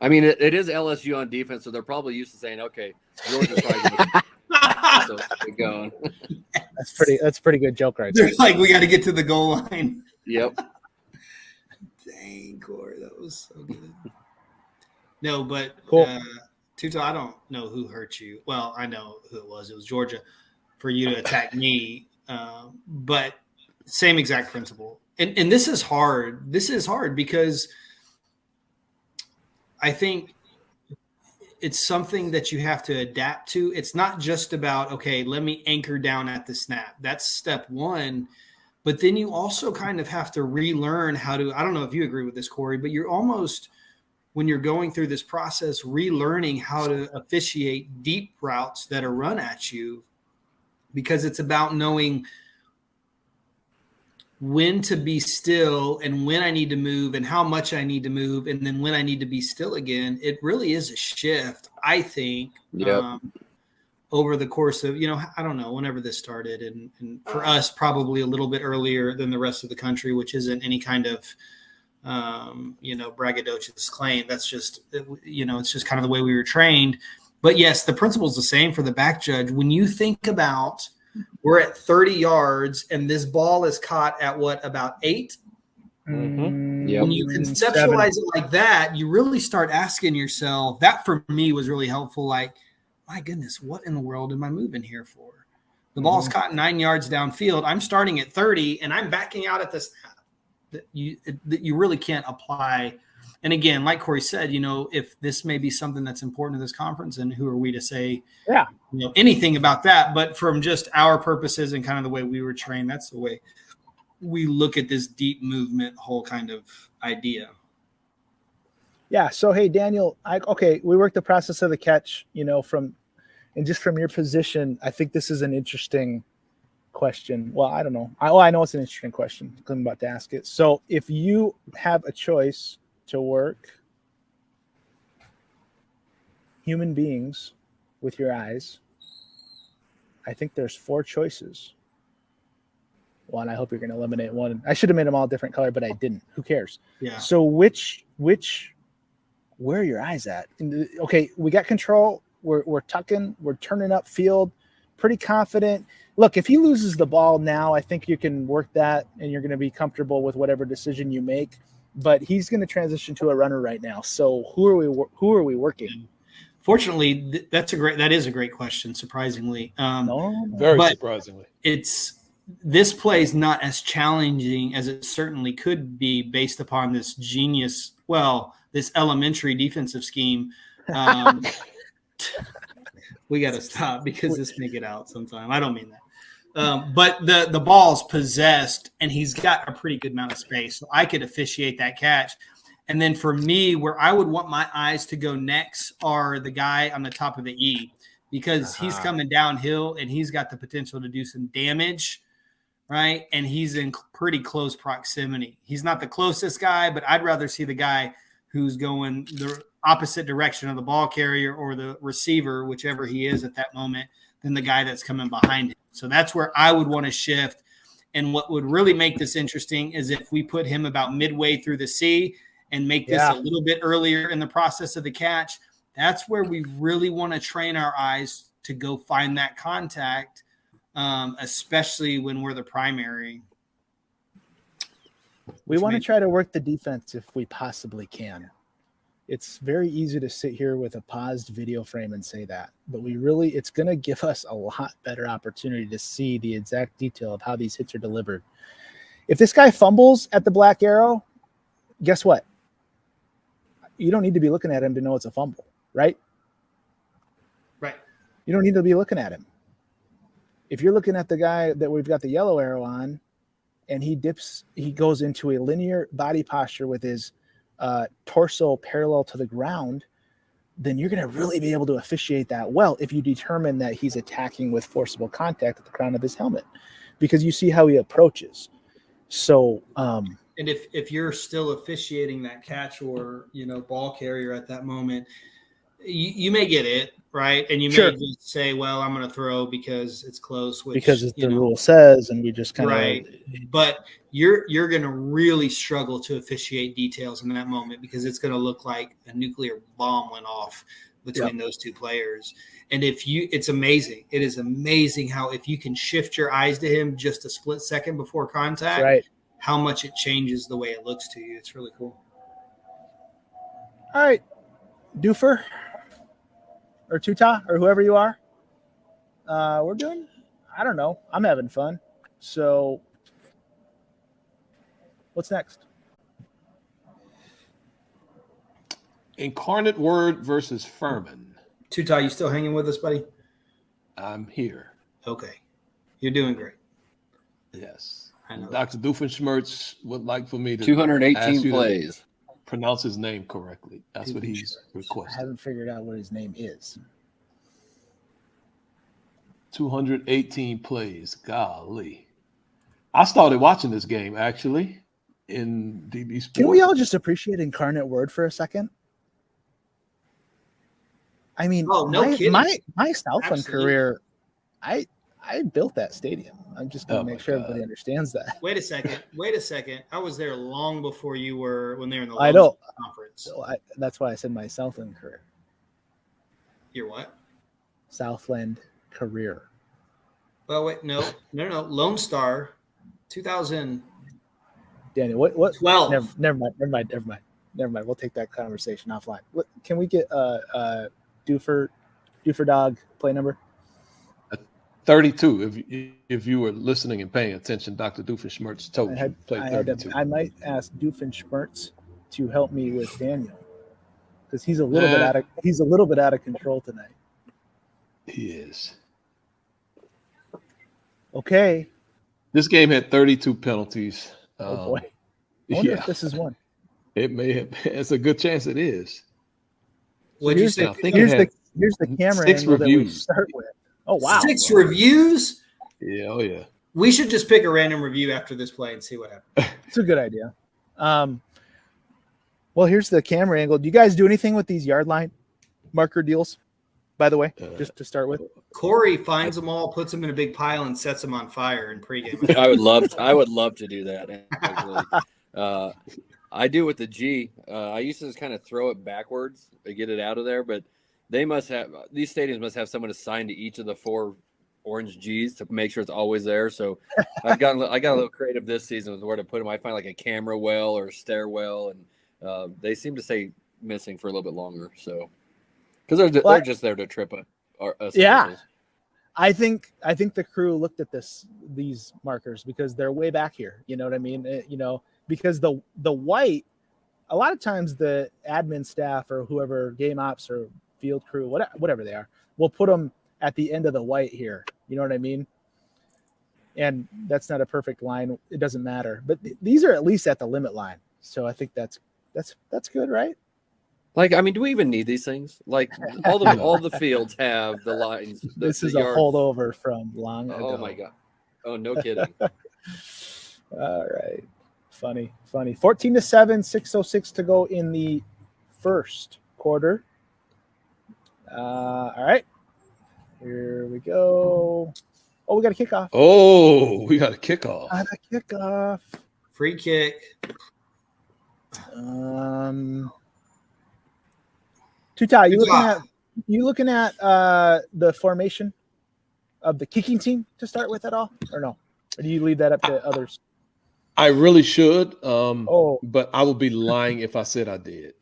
I mean, it is LSU on defense, so they're probably used to saying, okay, Georgia's probably so keep going. That's pretty good joke right there. They're like, we got to get to the goal line. Yep. Dang, Corey, that was so good. No, but Cool. Tuto, I don't know who hurt you. Well, I know who it was. It was Georgia for you to attack me. But same exact principle. And this is hard. This is hard because I think it's something that you have to adapt to. It's not just about, okay, let me anchor down at the snap. That's step one. But then you also kind of have to relearn how to, I don't know if you agree with this, Corey, but you're almost, when you're going through this process, relearning how to officiate deep routes that are run at you, because it's about knowing when to be still and when I need to move and how much I need to move. And then when I need to be still again. It really is a shift, I think, Yep. over the course of, I don't know, whenever this started. And for us, probably a little bit earlier than the rest of the country, which isn't any kind of, braggadocious claim. That's just, it's just kind of the way we were trained. But yes, the principle is the same for the back judge. When you think about, we're at 30 yards and this ball is caught at about 8. Mhm. Yep. When you conceptualize it like that, you really start asking yourself, that for me was really helpful. Like, my goodness, what in the world am I moving here for? The ball's caught 9 yards downfield. I'm starting at 30 and I'm backing out at the snap. That you really can't apply And again, like Corey said, if this may be something that's important to this conference, and who are we to say, Yeah. anything about that? But from just our purposes and kind of the way we were trained, that's the way we look at this deep movement whole kind of idea. Yeah. So, hey, Daniel, we worked the process of the catch, from your position. I think this is an interesting question. Well, I don't know. I know it's an interesting question. I'm about to ask it. So if you have a choice to work human beings with your eyes, I think there's 4 choices. One, I hope you're going to eliminate one. I should have made them all different color, but I didn't. Who cares? Yeah. So where are your eyes at? Okay, we got control. We're tucking. We're turning up field. Pretty confident. Look, if he loses the ball now, I think you can work that, and you're going to be comfortable with whatever decision you make. But he's going to transition to a runner right now. So who are we working? Fortunately, that is a great question. Surprisingly, Very but surprisingly, this play is not as challenging as it certainly could be based upon this this elementary defensive scheme. We got to stop because this may get out sometime. I don't mean that. But the ball's possessed, and he's got a pretty good amount of space. So I could officiate that catch. And then for me, where I would want my eyes to go next are the guy on the top of the E, because he's coming downhill and he's got the potential to do some damage, right? And he's in pretty close proximity. He's not the closest guy, but I'd rather see the guy who's going the opposite direction of the ball carrier or the receiver, whichever he is at that moment, than the guy that's coming behind him. So that's where I would want to shift. And what would really make this interesting is if we put him about midway through the C and make this a little bit earlier in the process of the catch. That's where we really want to train our eyes to go find that contact, especially when we're the primary. We want to try to work the defense if we possibly can. It's very easy to sit here with a paused video frame and say that, but it's going to give us a lot better opportunity to see the exact detail of how these hits are delivered. If this guy fumbles at the black arrow, guess what? You don't need to be looking at him to know it's a fumble, right? Right. You don't need to be looking at him. If you're looking at the guy that we've got the yellow arrow on, and he goes into a linear body posture with his torso parallel to the ground, then you're going to really be able to officiate that well if you determine that he's attacking with forcible contact at the crown of his helmet, because you see how he approaches. So, and if you're still officiating that catch or ball carrier at that moment, you may get it right, and you may just say, "Well, I'm going to throw because it's close," because the rule says, and we just kind of right. But you're going to really struggle to officiate details in that moment because it's going to look like a nuclear bomb went off between those two players. And it's amazing. It is amazing how if you can shift your eyes to him just a split second before contact, right, how much it changes the way it looks to you. It's really cool. All right, Doofer or Tuta or whoever you are, we're doing, I don't know. I'm having fun. So what's next? Incarnate Word versus Furman. Tuta, you still hanging with us, buddy? I'm here. Okay. You're doing great. Yes. I know. Dr. Doofenshmirtz would like for me to 218 plays. Pronounce his name correctly. That's what he's I requested. haven't figured out what his name is. 218 plays. Golly. I started watching this game actually in DB Sports. Can we all just appreciate Incarnate Word for a second? I mean, kidding. my Southland Absolutely. career, I built that stadium. I'm just going to make sure everybody understands that. Wait a second. I was there long before you were when they were in the I know. conference. So that's why I said my Southland career. Your what? Southland career. Well, wait, no. Lone Star, 2000. Daniel, what? 12. Never mind. We'll take that conversation offline. Can we get Doofer Dog play number? 32. If you were listening and paying attention, Dr. Doofenshmirtz told you to play 32. I might ask Doofenshmirtz to help me with Daniel because he's a little bit out of control tonight. He is. Okay. This game had 32 penalties. Oh boy. I wonder Yeah, if this is one. it may have. It's a good chance it is. What'd you Here's say? I think Here's it the had camera 6 angle that we reviews. start with. Oh wow. 6 reviews? Yeah, oh yeah. We should just pick a random review after this play and see what happens. It's a good idea. Well, here's the camera angle. Do you guys do anything with these yard line marker deals? By the way, just to start with. Corey finds them all, puts them in a big pile, and sets them on fire in pregame. I would love to do that. Actually, I do with the G. I used to just kind of throw it backwards to get it out of there, but these stadiums must have someone assigned to each of the 4 orange G's to make sure it's always there. So I got a little creative this season with where to put them. I find like a camera well or a stairwell, and they seem to stay missing for a little bit longer. So because they're just there to trip us. Yeah. I think the crew looked at these markers because they're way back here. You know what I mean? Because the white, a lot of times the admin staff or whoever, game ops or field crew, whatever they are, will put them at the end of the white here. You know what I mean? And that's not a perfect line. It doesn't matter. But these are at least at the limit line. So I think that's good, right? Like, I mean, do we even need these things? Like, all the fields have the lines. This is the a yards. holdover from long ago. Oh my god! Oh, no kidding. All right. Funny. 14-7, 6:06 to go in the first quarter. All right. Here we go. Oh, we got a kickoff. Oh, we got a kickoff. Got a kickoff. Free kick. Tutai, you Tutai. looking at the formation of the kicking team to start with at all, or no? Or do you leave that up to others? I really should. Oh. But I would be lying if I said I did.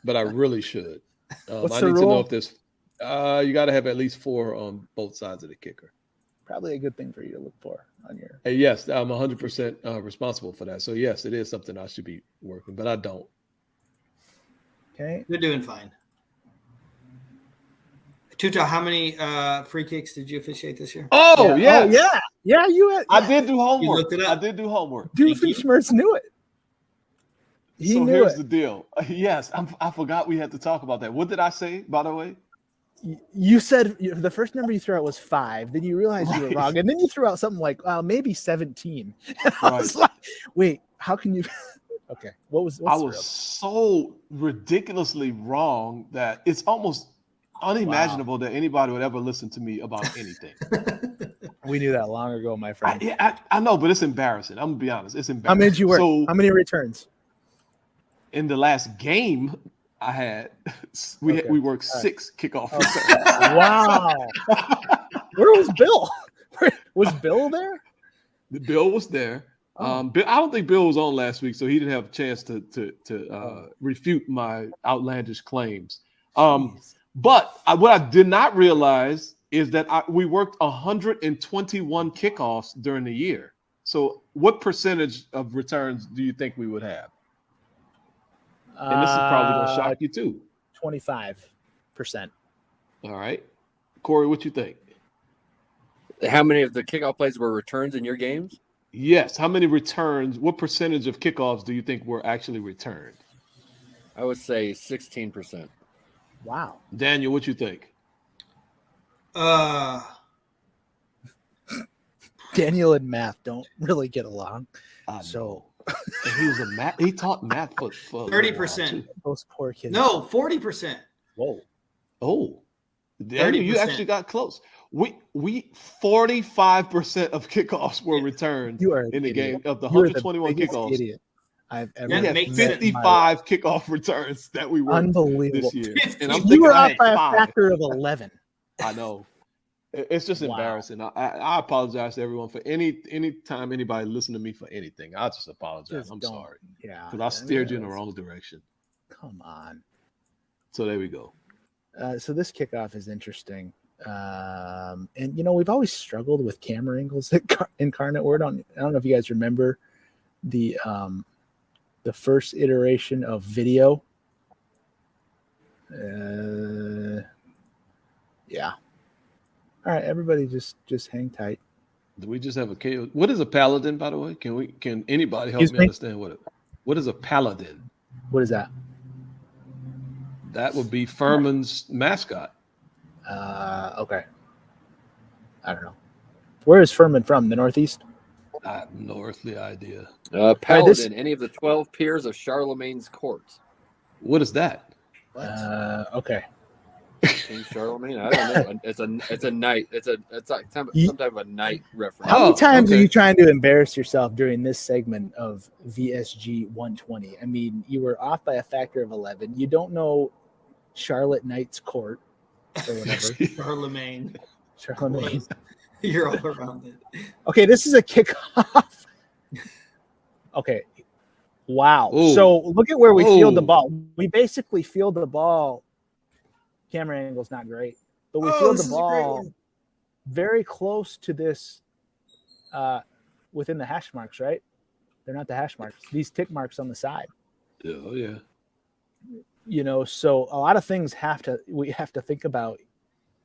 But I really should. What's I the need to know rule? if there's. You got to have at least 4 on both sides of the kicker. Probably a good thing for you to look for on your. And yes, I'm 100% responsible for that. So yes, it is something I should be working, but I don't. Okay. You're doing fine. Tuta, how many free kicks did you officiate this year? Oh yeah. yeah, Yeah, you had. I did do homework. You looked it up? I did do homework. Doofenshmirtz knew it. He So knew here's it. the deal. Yes, I forgot we had to talk about that. What did I say, by the way? You said the first number you threw out was 5. Then you realized you were Right. wrong, and then you threw out something like, maybe 17. And I was Right. like, wait, how can you? Okay, what's I the was real? so ridiculously wrong that it's almost unimaginable that anybody would ever listen to me about anything. We knew that long ago, my friend. I know, but it's embarrassing. I'm gonna be honest. It's How embarrassing. many did you work? So How many returns? in the last game I had, we Okay. we worked All right. 6 kickoff. Wow. Where was Bill? Was Bill there? The Bill was there. Oh. Bill, I don't think Bill was on last week, so he didn't have a chance to refute my outlandish claims. Jeez. But what I did not realize is that we worked 121 kickoffs during the year. So what percentage of returns do you think we would have? And this is probably going to shock you too. 25%. All right. Corey, what you think? How many of the kickoff plays were returns in your games? Yes. How many returns, what percentage of kickoffs do you think were actually returned? I would say 16%. Wow. Daniel, what you think? Daniel and math don't really get along. I So know. And he was he taught math for 30%. those poor kids. No, 40%. Whoa. Oh, Daniel, you 30%. actually got close. We 45% of kickoffs were returned You are an in the idiot. game of the You're 121 biggest kickoffs. idiot I've ever That We had makes met sense. in my life. 55 kickoff returns that we worked Unbelievable. this year. And I'm You You thinking were I up had by a 5. factor of 11. I know. It's just Wow. embarrassing. I apologize to everyone for any time anybody listen to me for anything. I just apologize. Just I'm don't. sorry Yeah. because I steered you in the wrong direction. Come on. So there we go. So this kickoff is interesting. And we've always struggled with camera angles at Incarnate Word. I don't know if you guys remember the the first iteration of video. Yeah. All right, everybody, just hang tight. Do we just have a KO? What is a paladin, by the way? Can anybody help Excuse me me? understand what is a paladin? What is that? That would be Furman's mascot. Okay. I don't know. Where is Furman from? The Northeast? I have no earthly idea. Paladin, any of the 12 peers of Charlemagne's court. What is that? Okay. King Charlemagne? I don't know. It's a knight. It's like some type of a knight reference. How many Oh, times are okay. you trying to embarrass yourself during this segment of VSG 120? I mean, you were off by a factor of 11. You don't know Charlotte Knight's Court or whatever. Charlemagne. Charlemagne. You're all around it. Okay, this is a kickoff. Okay. Wow. Ooh. So look at where we field the Ooh. ball. We basically field the ball. Camera angle's not great, but we Oh, field this the is a great ball one. very close to this within the hash marks, right? They're not the hash marks. These tick marks on the side. Oh yeah. You know, so a lot of things we have to think about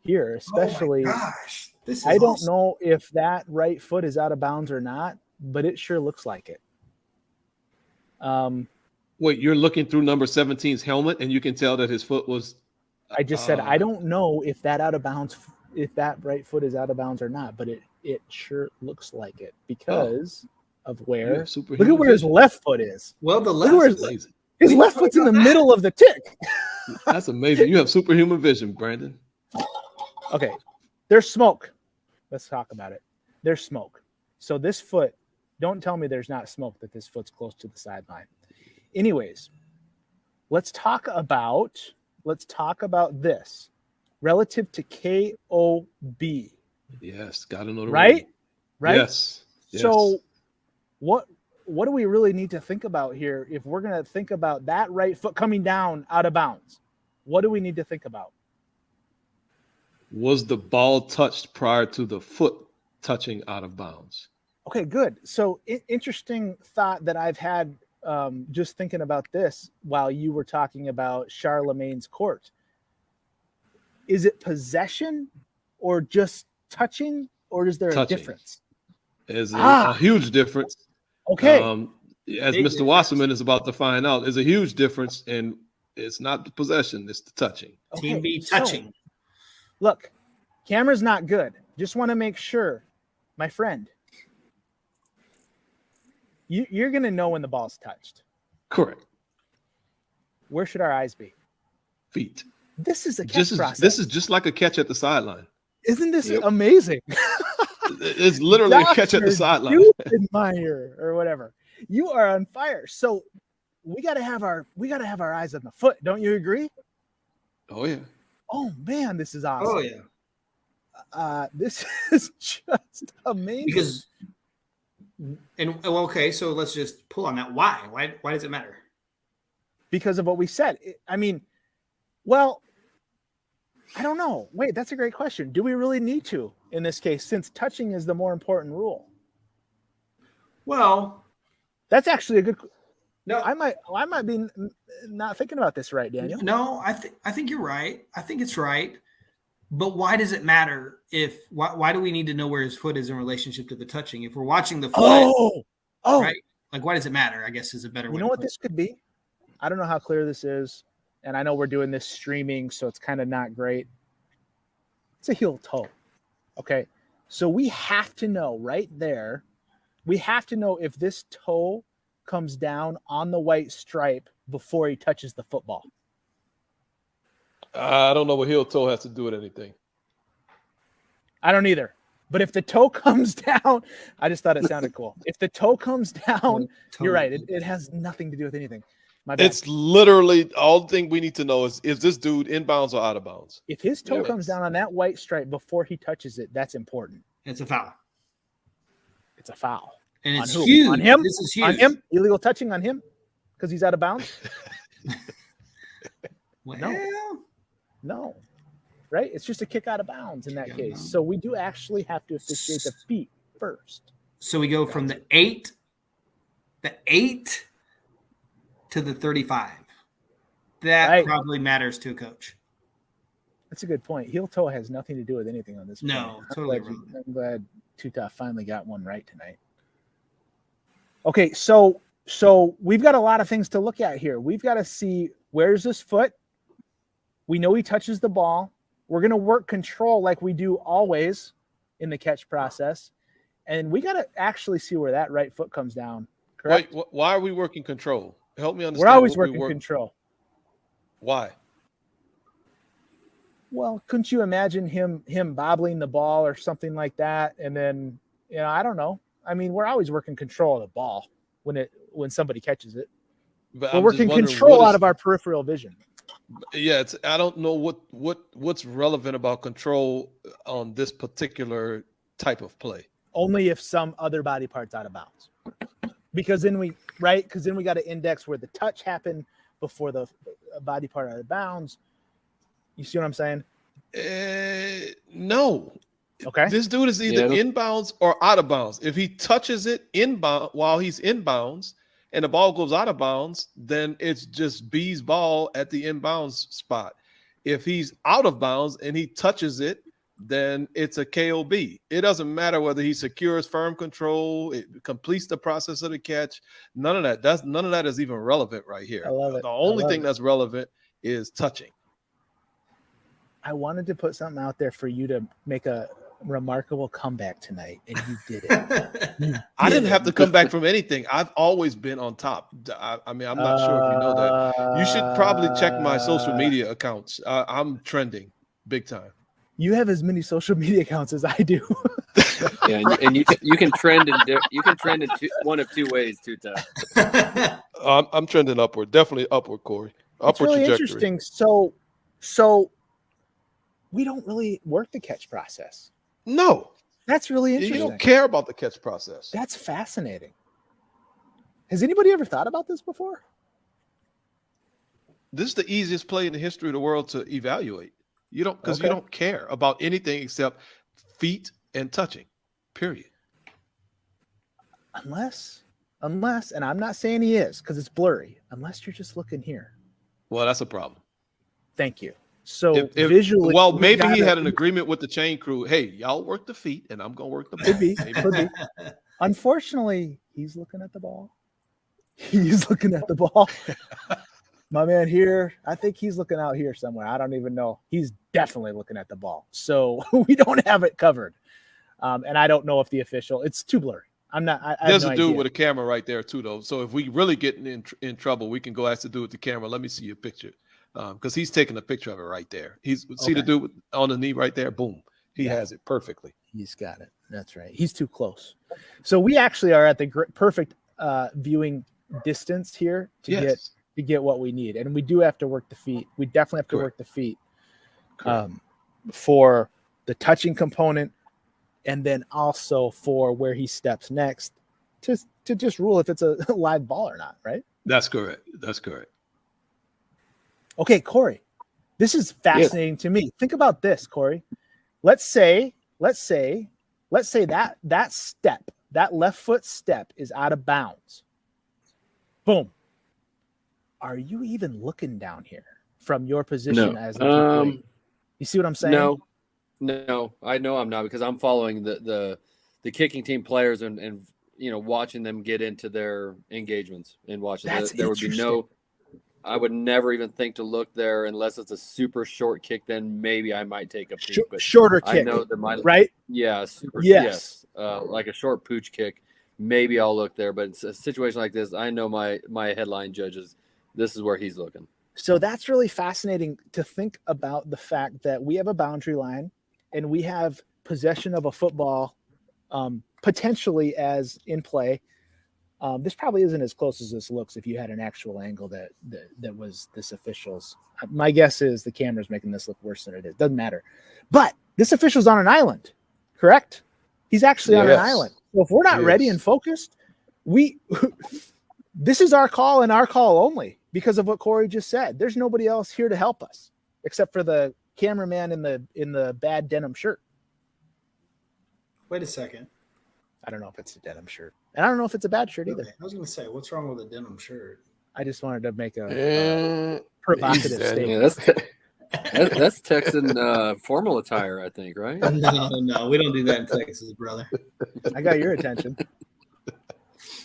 here, especially Oh my gosh, this is I don't awesome. know if that right foot is out of bounds or not, but it sure looks like it. Wait, you're looking through number 17's helmet, and you can tell that his foot was. I just said I don't know if that right foot is out of bounds or not, but it sure looks like it because of You where. have Look superhuman at where his vision. left foot is. Well, the Look left. where That's amazing. his left foot's in the middle of the tick. That's amazing. You have superhuman vision, Brandon. Okay, there's smoke. Let's talk about it. There's smoke. So this foot, don't tell me there's not smoke that this foot's close to the sideline. Anyways, let's talk about this relative to KOB. Yes, gotta know the Right? rule. Right? Yes. So what do we really need to think about here if we're going to think about that right foot coming down out of bounds? What do we need to think about? Was the ball touched prior to the foot touching out of bounds? Okay, good. So interesting thought that I've had just thinking about this while you were talking about Charlemagne's court. Is it possession or just touching, or is there Touching. a difference? There's Ah. a huge difference. Okay. As Big Mr. difference. Wasserman is about to find out, there's a huge difference, and it's not the possession, it's the touching. Team B so, touching. look, camera's not good. Just want to make sure, my friend, you're going to know when the ball's touched. Correct. Where should our eyes be? Feet. This is a catch process. This is just like a catch at the sideline. Isn't this Yep. amazing? It's literally a catch at the Dr. sideline. Meyer or whatever. You are on fire. So we got to have our eyes on the foot. Don't you agree? Oh yeah. Oh man, this is awesome. Oh yeah. This is just amazing. Because okay, so let's just pull on that. Why does it matter? Because of what we said. I mean, well, I don't know. Wait, that's a great question. Do we really need to in this case, since touching is the more important rule? Well, That's actually a good. no, I might be not thinking about this right, Daniel. no, I think you're right. I think it's right. But why does it matter why do we need to know where his foot is in relationship to the touching? If we're watching the foot, Oh, right? Like, why does it matter? I guess is a better way. you know to what put this could be? I don't know how clear this is, and I know we're doing this streaming, so it's kind of not great. It's a heel toe. Okay, so we have to know right there. We have to know if this toe comes down on the white stripe before he touches the football. I don't know what heel toe has to do with anything. I don't either. But if the toe comes down, I just thought it sounded cool. If the toe comes down, it. you're right. It has nothing to do with anything. My bad. It's literally all the thing we need to know is this dude inbounds or out of bounds? If his toe Yeah. comes down on that white stripe before he touches it, that's important. It's a foul, It's a foul. and On it's who? huge. On him? This is huge. On him? Illegal touching on him? Because he's out of bounds? Well, No. Right? It's just a kick out of bounds in that Yeah, case. no. So we do actually have to officiate the feet first. so we go from the 8 to the 35. That Right. probably matters to a coach. That's a good point. Heel toe has nothing to do with anything on this. No, point. totally I'm glad Tuta finally got one right tonight. Okay, so we've got a lot of things to look at here. We've got to see, where's this foot? We know he touches the ball. We're going to work control like we do always in the catch process. And we got to actually see where that right foot comes down. Correct? Wait, why are we working control? Help me understand. We're always what we working work- control. Why? Well, couldn't you imagine him bobbling the ball or something like that? And then, I don't know. I mean, we're always working control of the ball when somebody catches it. But We're I'm just working wondering control what out is- of our peripheral vision. Yeah, I don't know what's relevant about control on this particular type of play. Only if some other body part's out of bounds. Because then we got to index where the touch happened before the body part out of bounds. You see what I'm saying? No. Okay. This dude is either Yeah. inbounds or out of bounds. If he touches it inbound while he's inbounds and the ball goes out of bounds, then it's just B's ball at the inbounds spot. If he's out of bounds and he touches it, then it's a KOB. It doesn't matter whether he secures firm control, it completes the process of the catch. None of that is even relevant right here. I love it. The I only love thing it. that's relevant is touching. I wanted to put something out there for you to make a remarkable comeback tonight, and you did it. I didn't have to come back from anything. I've always been on top. I mean, I'm not sure if you know that. You should probably check my social media accounts. I'm trending big time. You have as many social media accounts as I do. Yeah, and you can trend in one of two ways, Tuta. I'm trending upward, definitely upward, Corey. It's Upward really trajectory. interesting. So we don't really work the catch process. No, That's really you interesting. don't care about the catch process. That's fascinating. Has anybody ever thought about this before? This is the easiest play in the history of the world to evaluate. You don't because you Okay. don't care about anything except feet and touching. Period. Unless, and I'm not saying he is because it's blurry, unless you're just looking here. Well, that's a problem. Thank you. So If- visually, well, we maybe he gotta- had an agreement with the chain crew. Hey, y'all work the feet, and I'm gonna work the ball. Could be, Maybe. could be. Unfortunately, he's looking at the ball. He's looking at the ball. My man here, I think he's looking out here somewhere. I don't even know. He's definitely looking at the ball. So we don't have it covered. And I don't know if the official, it's too blurry. I have There's no a dude idea. with a camera right there too, though. So if we really get in trouble, we can go ask the dude with the camera. Let me see your picture, because he's taking a picture of it right there. See the Okay. dude on the knee right there. Boom, he Yeah. has it perfectly. He's got it. That's right. He's too close. So we actually are at the perfect viewing distance here to get what we need, and we do have to work the feet. We definitely have to work the feet for the touching component, and then also for where he steps next to just rule if it's a live ball or not. Right? That's correct. That's correct. Okay, Corey, this is fascinating to me. Think about this, Corey. Let's say that step, that left foot step is out of bounds. Boom. Are you even looking down here from your position No. as the referee? You see what I'm saying? No, I know I'm not, because I'm following the kicking team players and watching them get into their engagements and watching. That's There would be interesting. I would never even think to look there unless it's a super short kick. Then maybe I might take a peek. But Shorter I kick, know that right? super. Yes. Like a short pooch kick. Maybe I'll look there, but it's a situation like this. I know my headline judges. This is where he's looking. So that's really fascinating to think about, the fact that we have a boundary line and we have possession of a football potentially as in play. This probably isn't as close as this looks if you had an actual angle that was this official's. My guess is the camera's making this look worse than it is. Doesn't matter. But this official's on an island, correct? He's actually on an Yes. island. So if we're not ready Yes. and focused, this is our call and our call only, because of what Corey just said. There's nobody else here to help us except for the cameraman in the bad denim shirt. Wait a second. I don't know if it's a denim shirt, and I don't know if it's a bad shirt either. I was going to say, what's wrong with a denim shirt? I just wanted to make a And provocative he's dead. Yeah, statement. that's Texan formal attire, I think, right? No, we don't do that in Texas, brother. I got your attention.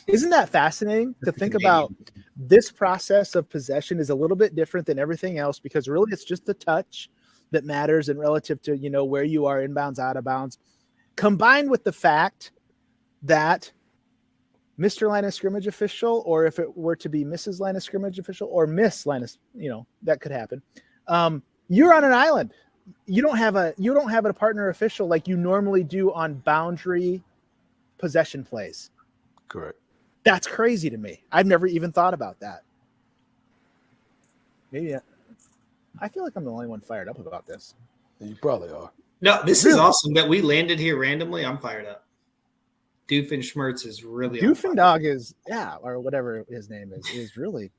Isn't that fascinating to think about? This process of possession is a little bit different than everything else because really it's just the touch that matters and relative to, where you are inbounds, out of bounds, combined with the fact that Mr. Line of Scrimmage official, or if it were to be Mrs. Line of Scrimmage official or Miss Line of, that could happen. You're on an island. You don't have a partner official like you normally do on boundary possession plays. Correct. That's crazy to me. I've never even thought about that. Maybe I feel like I'm the only one fired up about this. You probably are. No, this is awesome that we landed here randomly. I'm fired up. Doofenshmirtz is really on fire. Doofendog is, or whatever his name is really.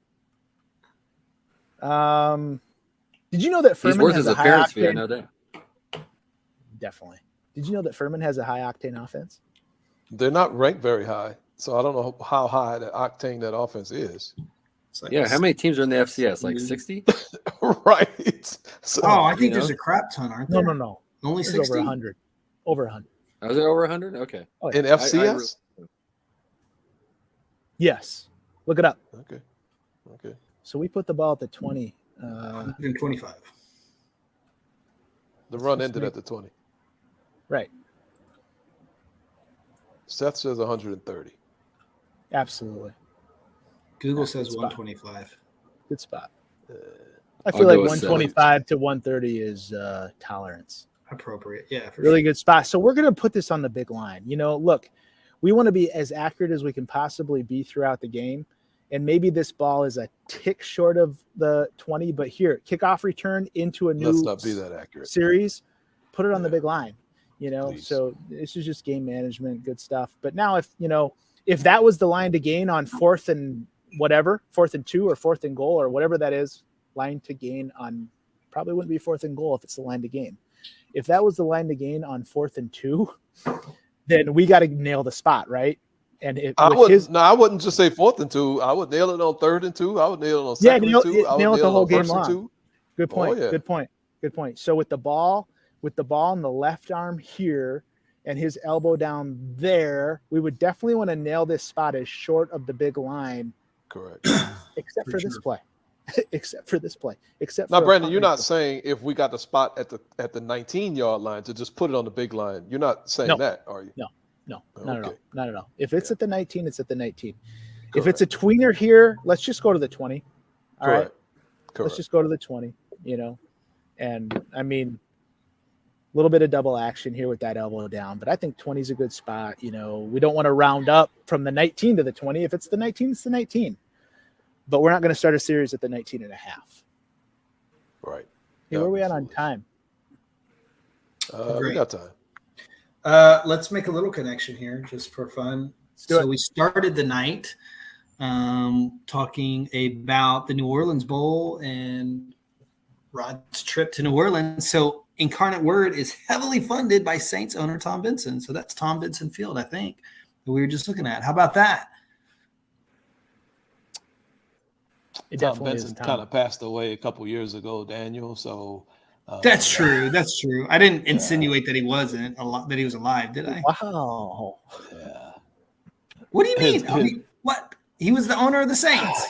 Did you know that He's Furman worth has his a high appearance fee, I octane? know that. Definitely. Did you know that Furman has a high octane offense? They're not ranked very high, so I don't know how high the octane that offense is. It's like Yeah, how many teams are in the FCS? Like 60? Right. So, Oh, I think You there's know? a crap ton, aren't No, there? no. Only There's 60? over 100. Over 100. Oh, is it over 100? Okay. Oh, yeah. in FCS? Yes. Look it up. Okay. So we put the ball at the 20. 125. The run ended at the 20. Right. Seth says 130. Absolutely. Google Yeah, says good spot. 125. Good spot. I I'll feel go like with 125 to 130 is tolerance. Appropriate. Yeah, for Really sure. good spot. So we're going to put this on the big line. Look, we want to be as accurate as we can possibly be throughout the game. And maybe this ball is a tick short of the 20, but here, kickoff return into a new Let's not be that accurate. series, put it on the Yeah. big line, Please. So this is just game management, good stuff. But now if that was the line to gain on 4th and 2 or 4th and goal or whatever that is, line to gain on, probably wouldn't be 4th and goal if it's the line to gain. If that was the line to gain on 4th and 2, then we got to nail the spot, right? And I wouldn't just say 4th and 2. I would nail it on 3rd and 2. I would nail it on 2nd and 2. I would nail it the whole on game 1st and long. 2. Good point. Oh, yeah. Good point. So with the ball in the left arm here and his elbow down there, we would definitely want to nail this spot as short of the big line, Correct. except for this play. Except Now, for Brandon, you're not saying if we got the spot at the 19-yard line to just put it on the big line. You're not saying No. that, are you? No, Okay. not at all. If it's at the 19, it's at the 19. If Correct. it's a tweener here, let's just go to the 20. All right. Correct. Let's just go to the 20, and I mean, a little bit of double action here with that elbow down, but I think 20 is a good spot. We don't want to round up from the 19 to the 20. If it's the 19, it's the 19, but we're not going to start a series at the 19 and a half. Right. Hey, where are we at on time? We Great. got time. Let's make a little connection here just for fun. do it. So we started the night talking about the New Orleans Bowl and Rod's trip to New Orleans. So Incarnate Word is heavily funded by Saints owner Tom Benson. So that's Tom Benson Field, I think, that we were just looking at. How about that? It Tom definitely Benson is Tom. kind of passed away a couple years ago, Daniel. So That's true. That's true. I didn't insinuate that he wasn't that he was alive, did I? Wow. Yeah, What do you mean? His- I mean, what? He was the owner of the Saints.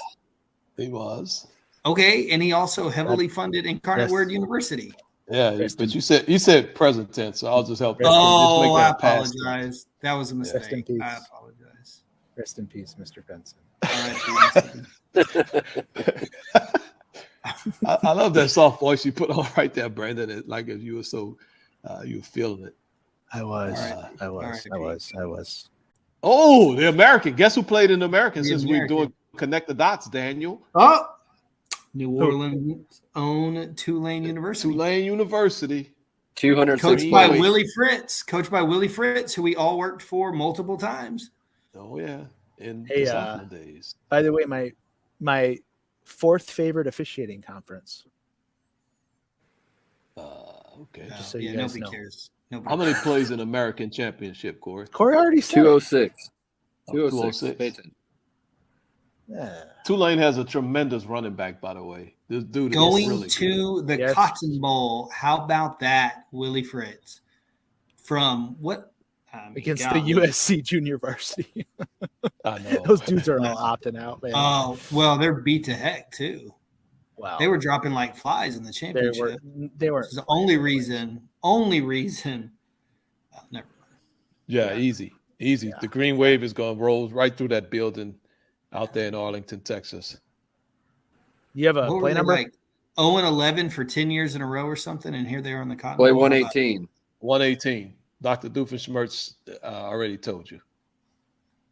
he was. Okay, and he also heavily funded Incarnate Yes. Word University. Yeah, Rest but you said present tense, so I'll just help you. Oh, Just I make that past tense. apologize. That was a Rest in mistake. peace. I apologize. Rest in peace, Mr. Benson. I love that soft voice you put on right there, Brandon. It's like if you were so you were feeling it. I was. All right. I was. Oh, the American. Guess who played in the American The since we're American. doing connect the dots, Daniel? Oh, New Orleans own Tulane University. Tulane University. 260 Coached by Wait. Willie Fritz. Coached by Willie Fritz, who we all worked for multiple times. Oh yeah, in Hey, the sophomore days. By the way, my fourth favorite officiating conference. Okay. Just so you yeah, guys nobody know. cares. Nobody How many cares. plays in American Championship, Corey? Corey already said. 206. Oh, 206. Pay attention. Tulane has a tremendous running back, by the way. This dude is Going really to good. the Yes. Cotton Bowl. How about that, Willie Fritz? From what? I mean, Against golly. the USC junior varsity. I know. Those dudes are all opting out, man. Oh, well, they're beat to heck too. Wow. They were dropping like flies in the They championship. were This is the only reason. Oh, never. Yeah, Yeah. easy. Yeah. The Green Wave is going to roll right through that building out there in Arlington, Texas. You have a What were play they number? like 0-11 for 10 years in a row or something, and here they are on the Cotton Play Bowl. 118. 118. Dr. Doofenshmirtz already told you.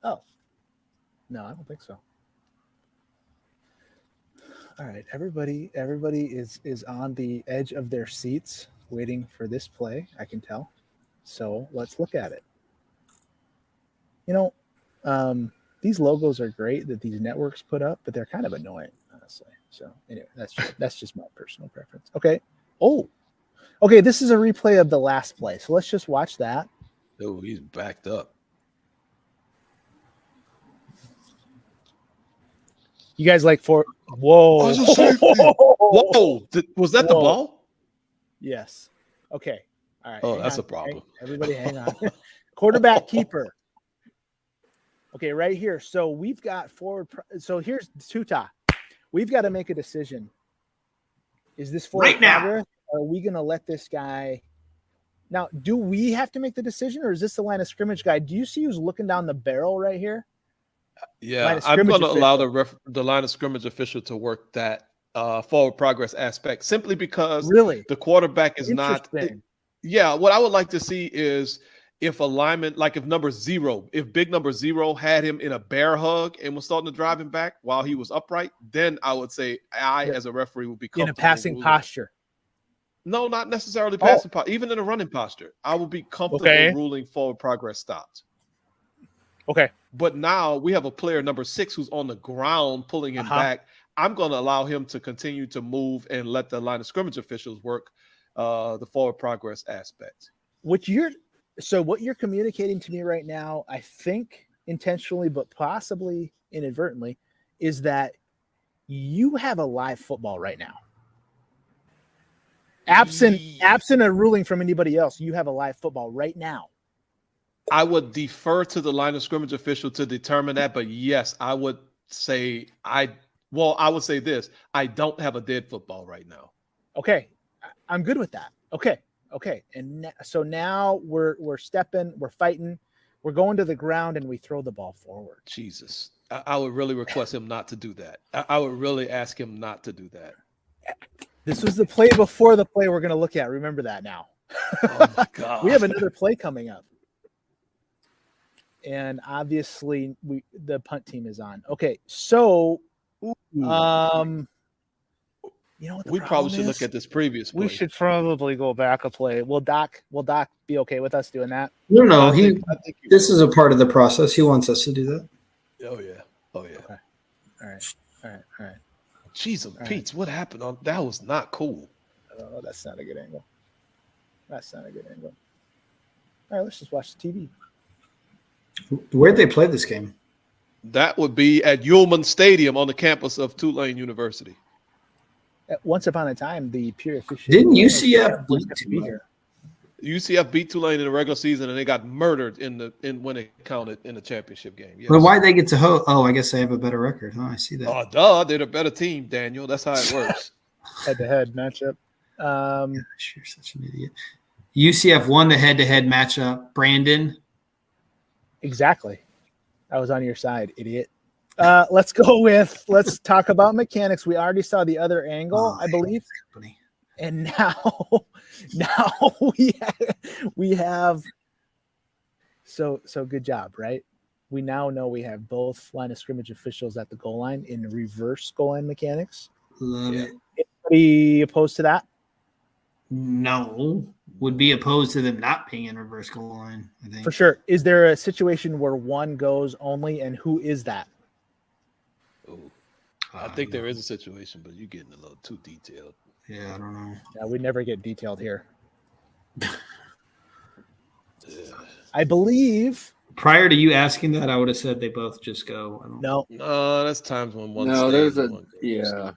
Oh. No, I don't think so. All right, everybody is on the edge of their seats waiting for this play, I can tell. So let's look at it. You know, these logos are great that these networks put up, but they're kind of annoying, honestly. So anyway, that's just my personal preference. Okay. Oh, okay. This is a replay of the last play. So let's just watch that. Oh, he's backed up. You guys like for whoa. Oh, it's a safety. Whoa. Was that the Whoa. ball? Yes. Okay. All right. Oh, hang that's on. a problem. Everybody hang on. Quarterback keeper. Okay, right here. So we've got forward. So here's Tuta. We've got to make a decision. Is this forward Right now. progress, or are we going to let this guy? Now, do we have to make the decision, or is this the line of scrimmage guy? Do you see who's looking down the barrel right here? Yeah, Line of I'm scrimmage going to allow the line of scrimmage official to work that forward progress aspect simply because Really? the quarterback is not. Interesting. Yeah, what I would like to see is if alignment, like if big number 0 had him in a bear hug and was starting to drive him back while he was upright, then I would say as a referee would be In a comfortable passing ruling. posture. No, not necessarily passing posture. Even in a running posture, I would be comfortable Okay. ruling forward progress stopped. Okay. But now we have a player number 6 who's on the ground pulling him back. I'm going to allow him to continue to move and let the line of scrimmage officials work the forward progress aspect. What you're communicating to me right now, I think intentionally, but possibly inadvertently, is that you have a live football right now. Absent a ruling from anybody else, you have a live football right now. I would defer to the line of scrimmage official to determine that, but yes, I would say I would say this: I don't have a dead football right now. Okay, I'm good with that. Okay, and so now we're stepping, we're fighting, we're going to the ground, and we throw the ball forward. Jesus, I would really request him not to do that. I would really ask him not to do that. This was the play before the play we're going to look at. Remember that now. Oh my God, We have another play coming up. And obviously the punt team is on. Okay, so you know what the we probably should problem look is? at this previous play. We should probably go back a play. Will Doc be okay with us doing that? No, I think he this will. is a part of the process. He wants us to do that. Oh yeah. Okay. All right. Jeez, right. Pete, what happened? That was not cool. Oh, that's not a good angle. All right, let's just watch the TV. Where'd they play this game? That would be at Ullman Stadium on the campus of Tulane University. Once upon a time, the peer official Didn't UCF was beat going to be here. UCF beat Tulane in the regular season, and they got murdered when it counted in the championship game. Yes. But why'd they get to host? Oh, I guess they have a better record. Oh, I see that. Oh, duh, they're the better team, Daniel. That's how it works. Head-to-head matchup. Gosh, you're such an idiot. UCF won the head-to-head matchup. Brandon. Exactly. I was on your side, idiot. Let's talk about mechanics. We already saw the other angle, I believe. Company. And now we have so good job, right? We now know we have both line of scrimmage officials at the goal line in reverse goal line mechanics. Love Yeah. it. Anybody opposed to that? No, would be opposed to them not being in reverse goal line, I think. For sure. Is there a situation where one goes only, and who is that? Ooh, I think there is a situation, but you're getting a little too detailed. Yeah, I don't know. Yeah, we never get detailed here. Yeah. I believe Prior to you asking that, I would have said they both just go. I don't No. No, that's times when one. No, stays there's and a one goes. yeah.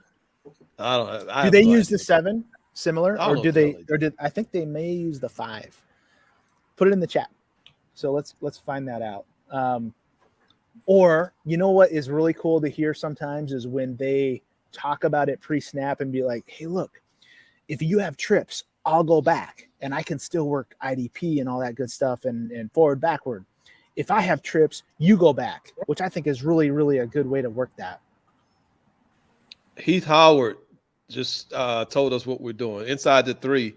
I don't. I Do have they no use idea. the 7 similar, I or don't do know they? if they Or did I think they may use the 5? Put it in the chat. So let's find that out. Or you know what is really cool to hear sometimes is when they talk about it pre-snap and be like, "Hey, look, if you have trips, I'll go back and I can still work IDP and all that good stuff and forward backward. If I have trips, you go back," which I think is really, really a good way to work that. Heath Howard just told us what we're doing. Inside the 3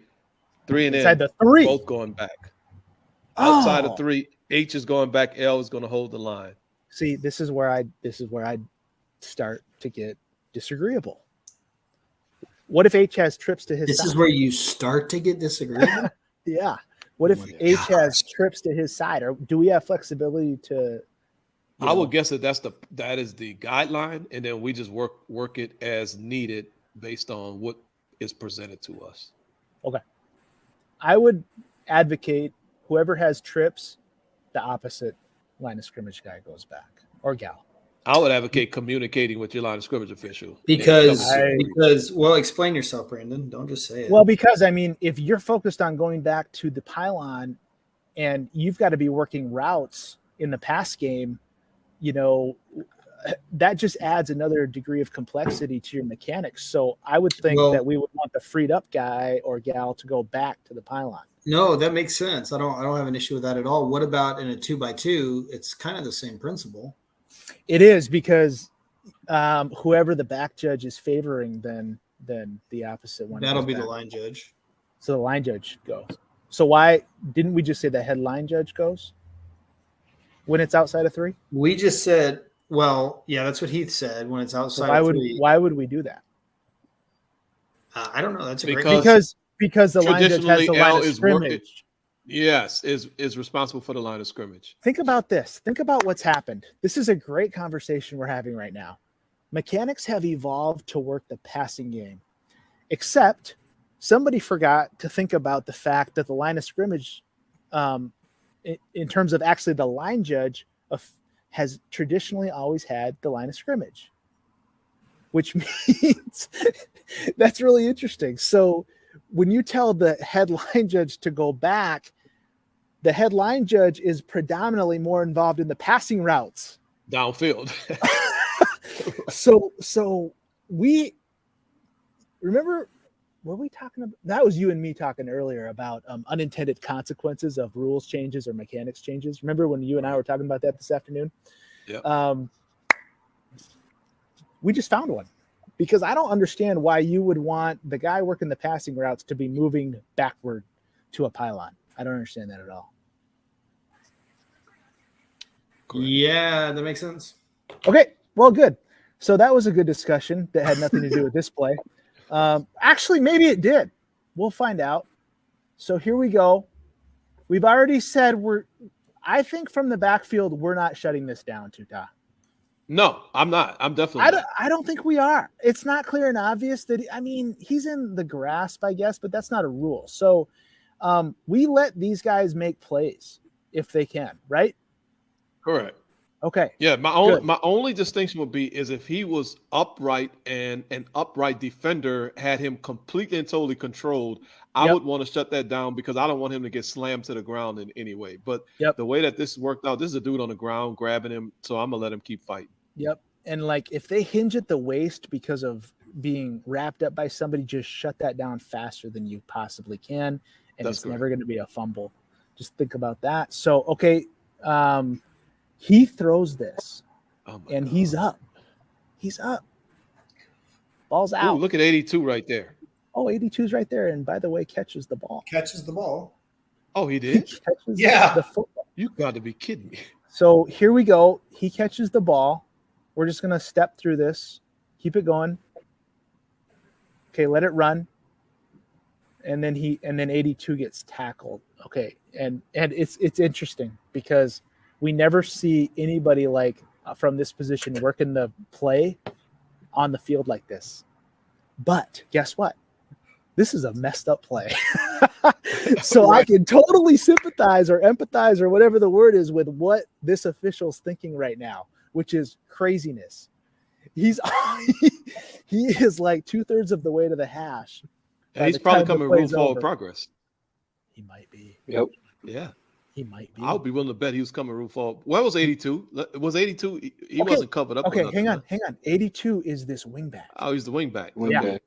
and Inside in, the 3. both going back. Outside Oh. of 3, H is going back. L is going to hold the line. See, this is where I start to get disagreeable. What if H has trips to his This side? is where you start to get disagreement. Yeah. What if Oh my H gosh. has trips to his side? Or do we have flexibility to I would guess that that is the guideline, and then we just work it as needed based on what is presented to us. I would advocate whoever has trips, the opposite line of scrimmage guy goes back, or gal. I would advocate communicating with your line of scrimmage official Because I- well, explain yourself, Brandon. Don't just say it. Well, because I mean, if you're focused on going back to the pylon and you've got to be working routes in the pass game, you know, that just adds another degree of complexity to your mechanics. So I would think Well- that we would want the freed up guy or gal to go back to the pylon. No, that makes sense. I don't have an issue with that at all. What about in a 2x2? It's kind of the same principle. It is because whoever the back judge is favoring, then the opposite one. That'll goes be the back. line judge. So the line judge goes. So why didn't we just say the head line judge goes when it's outside of 3? We just said, well, yeah, that's what Heath said. When it's outside So why of would 3, why would we do that? I don't know. That's a great Because the line judge has the Traditionally, line L of is scrimmage. Yes, is responsible for the line of scrimmage. Think about this. Think about what's happened. This is a great conversation we're having right now. Mechanics have evolved to work the passing game, except somebody forgot to think about the fact that the line of scrimmage, in terms of actually the line judge, has traditionally always had the line of scrimmage, which means that's really interesting. So when you tell the headline judge to go back, the headline judge is predominantly more involved in the passing routes. Downfield. So we remember, were we talking about, that was you and me talking earlier about unintended consequences of rules changes or mechanics changes. Remember when you and I were talking about that this afternoon? Yep. We just found one, because I don't understand why you would want the guy working the passing routes to be moving backward to a pylon. I don't understand that at all. Yeah, that makes sense. Okay, well, good. So that was a good discussion that had nothing to do with this play. Actually, maybe it did. We'll find out. So here we go. We've already said I think from the backfield, we're not shutting this down, Tuta. No, I'm not. I'm definitely not. I don't think we are. It's not clear and obvious that, he's in the grasp, I guess, but that's not a rule. So we let these guys make plays if they can, right? Correct. Okay. Yeah, my only distinction would be is if he was upright and an upright defender had him completely and totally controlled, I would want to shut that down because I don't want him to get slammed to the ground in any way. But the way that this worked out, this is a dude on the ground grabbing him, so I'm gonna let him keep fighting. Yep. And like if they hinge at the waist because of being wrapped up by somebody, just shut that down faster than you possibly can. And That's it's correct. never going to be a fumble. Just think about that. So, okay. He throws this and God. he's up. He's up. Ball's Ooh, out. look at 82 right there. Oh, 82's right there. And by the way, catches the ball. Catches the ball. Oh, he He did? catches Yeah. the football. You got to be kidding me. So here we go. He catches the ball. We're just going to step through this. Keep it going. Okay, let it run. And then 82 gets tackled. Okay. And it's interesting because we never see anybody like from this position working the play on the field like this. But guess what? this is a messed up play. So I can totally sympathize or empathize or whatever the word is with what this official's thinking right now, which is craziness. He is like 2/3 of the way to the hash. And he's probably coming rule forward progress. He might be. Yep. Yeah. He might be. I would be willing to bet he was coming rule forward. Where was 82? Was 82? He Okay. wasn't covered up. Okay, enough, hang huh? on. 82 is this wingback. Oh, he's the wing back. Yeah. Okay.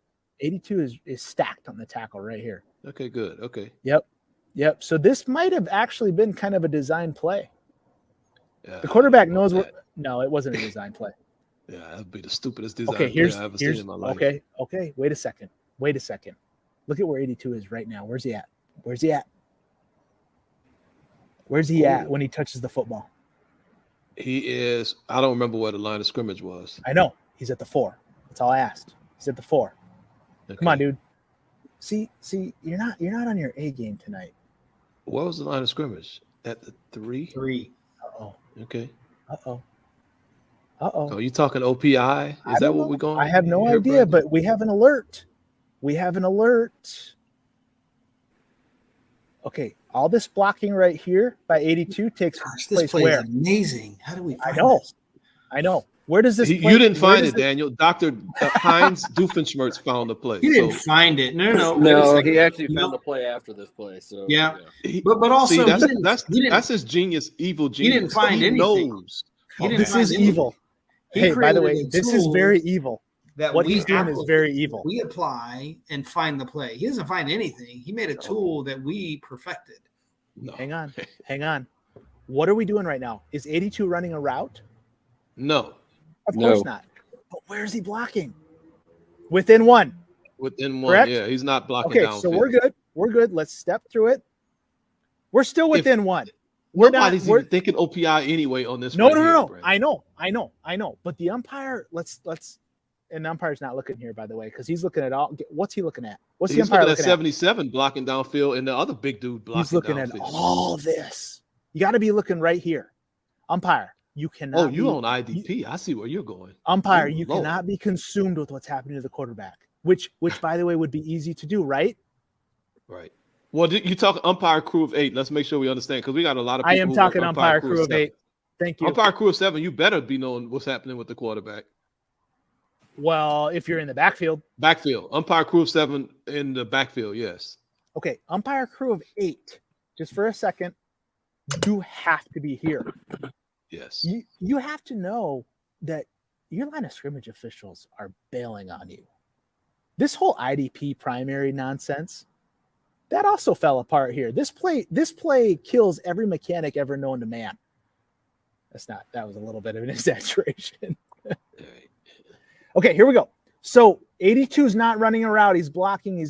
82 is stacked on the tackle right here. Okay, good. Okay. Yep. So this might have actually been kind of a design play. Yeah, The quarterback I don't know knows about what. No, it wasn't a design play. that. Yeah, that'd be the stupidest design Okay, play I've ever seen in my life. Okay. Wait a second. Look at where 82 is right now. Where's he at? Where's he at when he touches the football? He is. I don't remember where the line of scrimmage was. I know. He's at the 4. That's all I asked. He's at the 4. Okay. Come on, dude. See, you're not on your A game tonight. Where was the line of scrimmage? At the 3? 3. Uh-oh. Okay. Uh-oh. Oh, you talking OPI? Is that what we're going? I have no here, idea, Brandon? but we have an alert. Okay, all this blocking right here by 82 takes Gosh, place this play where? is amazing. How do we find this? I know. Where does this? You didn't find it, Dan. Daniel. Dr. Heinz Doofenshmirtz found the play. He didn't So find it. No. wait a No, second. he actually No. found the play after this play. So Yeah. he- But also, see, he didn't- that's he didn't- his genius, evil genius. didn't find he anything. knows. He didn't This find is anything. evil. He Hey, by the created way, a this is tool very evil. that What we he's doing is applicate- very evil. We apply and find the play. He doesn't find anything. He made a tool that we perfected. No. Hang on. What are we doing right now? Is 82 running a route? No. Of No. course not. But where is he blocking? Within 1. Within one, Correct? yeah. He's not blocking Okay, downfield. so we're good. Let's step through it. We're still within 1. We're not. Nobody's even thinking OPI anyway on this. No. right here, Brandon. I know. But the umpire, let's. And the umpire's not looking here, by the way, because he's looking at all. What's he looking at? What's the He's umpire looking at looking at? 77 blocking downfield, and the other big dude blocking He's looking downfield. at all this. You got to be looking right here. Umpire, you cannot. Oh, you be, on IDP? I see where you're going. Umpire, Ooh, you Lord. cannot be consumed with what's happening to the quarterback, which by the way would be easy to do, right? Right. Well, you talk umpire crew of 8. Let's make sure we understand because we got a lot of people. I am who talking work umpire crew of 7. 8. Thank you. Umpire crew of 7. You better be knowing what's happening with the quarterback. Well, if you're in the backfield, Backfield. Umpire crew of 7 in the backfield. Yes. okay. Umpire crew of 8. Just for a second, you have to be here. Yes. You have to know that your line of scrimmage officials are bailing on you. This whole IDP primary nonsense, that also fell apart here. This play kills every mechanic ever known to man. That was a little bit of an exaggeration. All right. Okay, here we go. So 82 is not running a route. He's blocking. He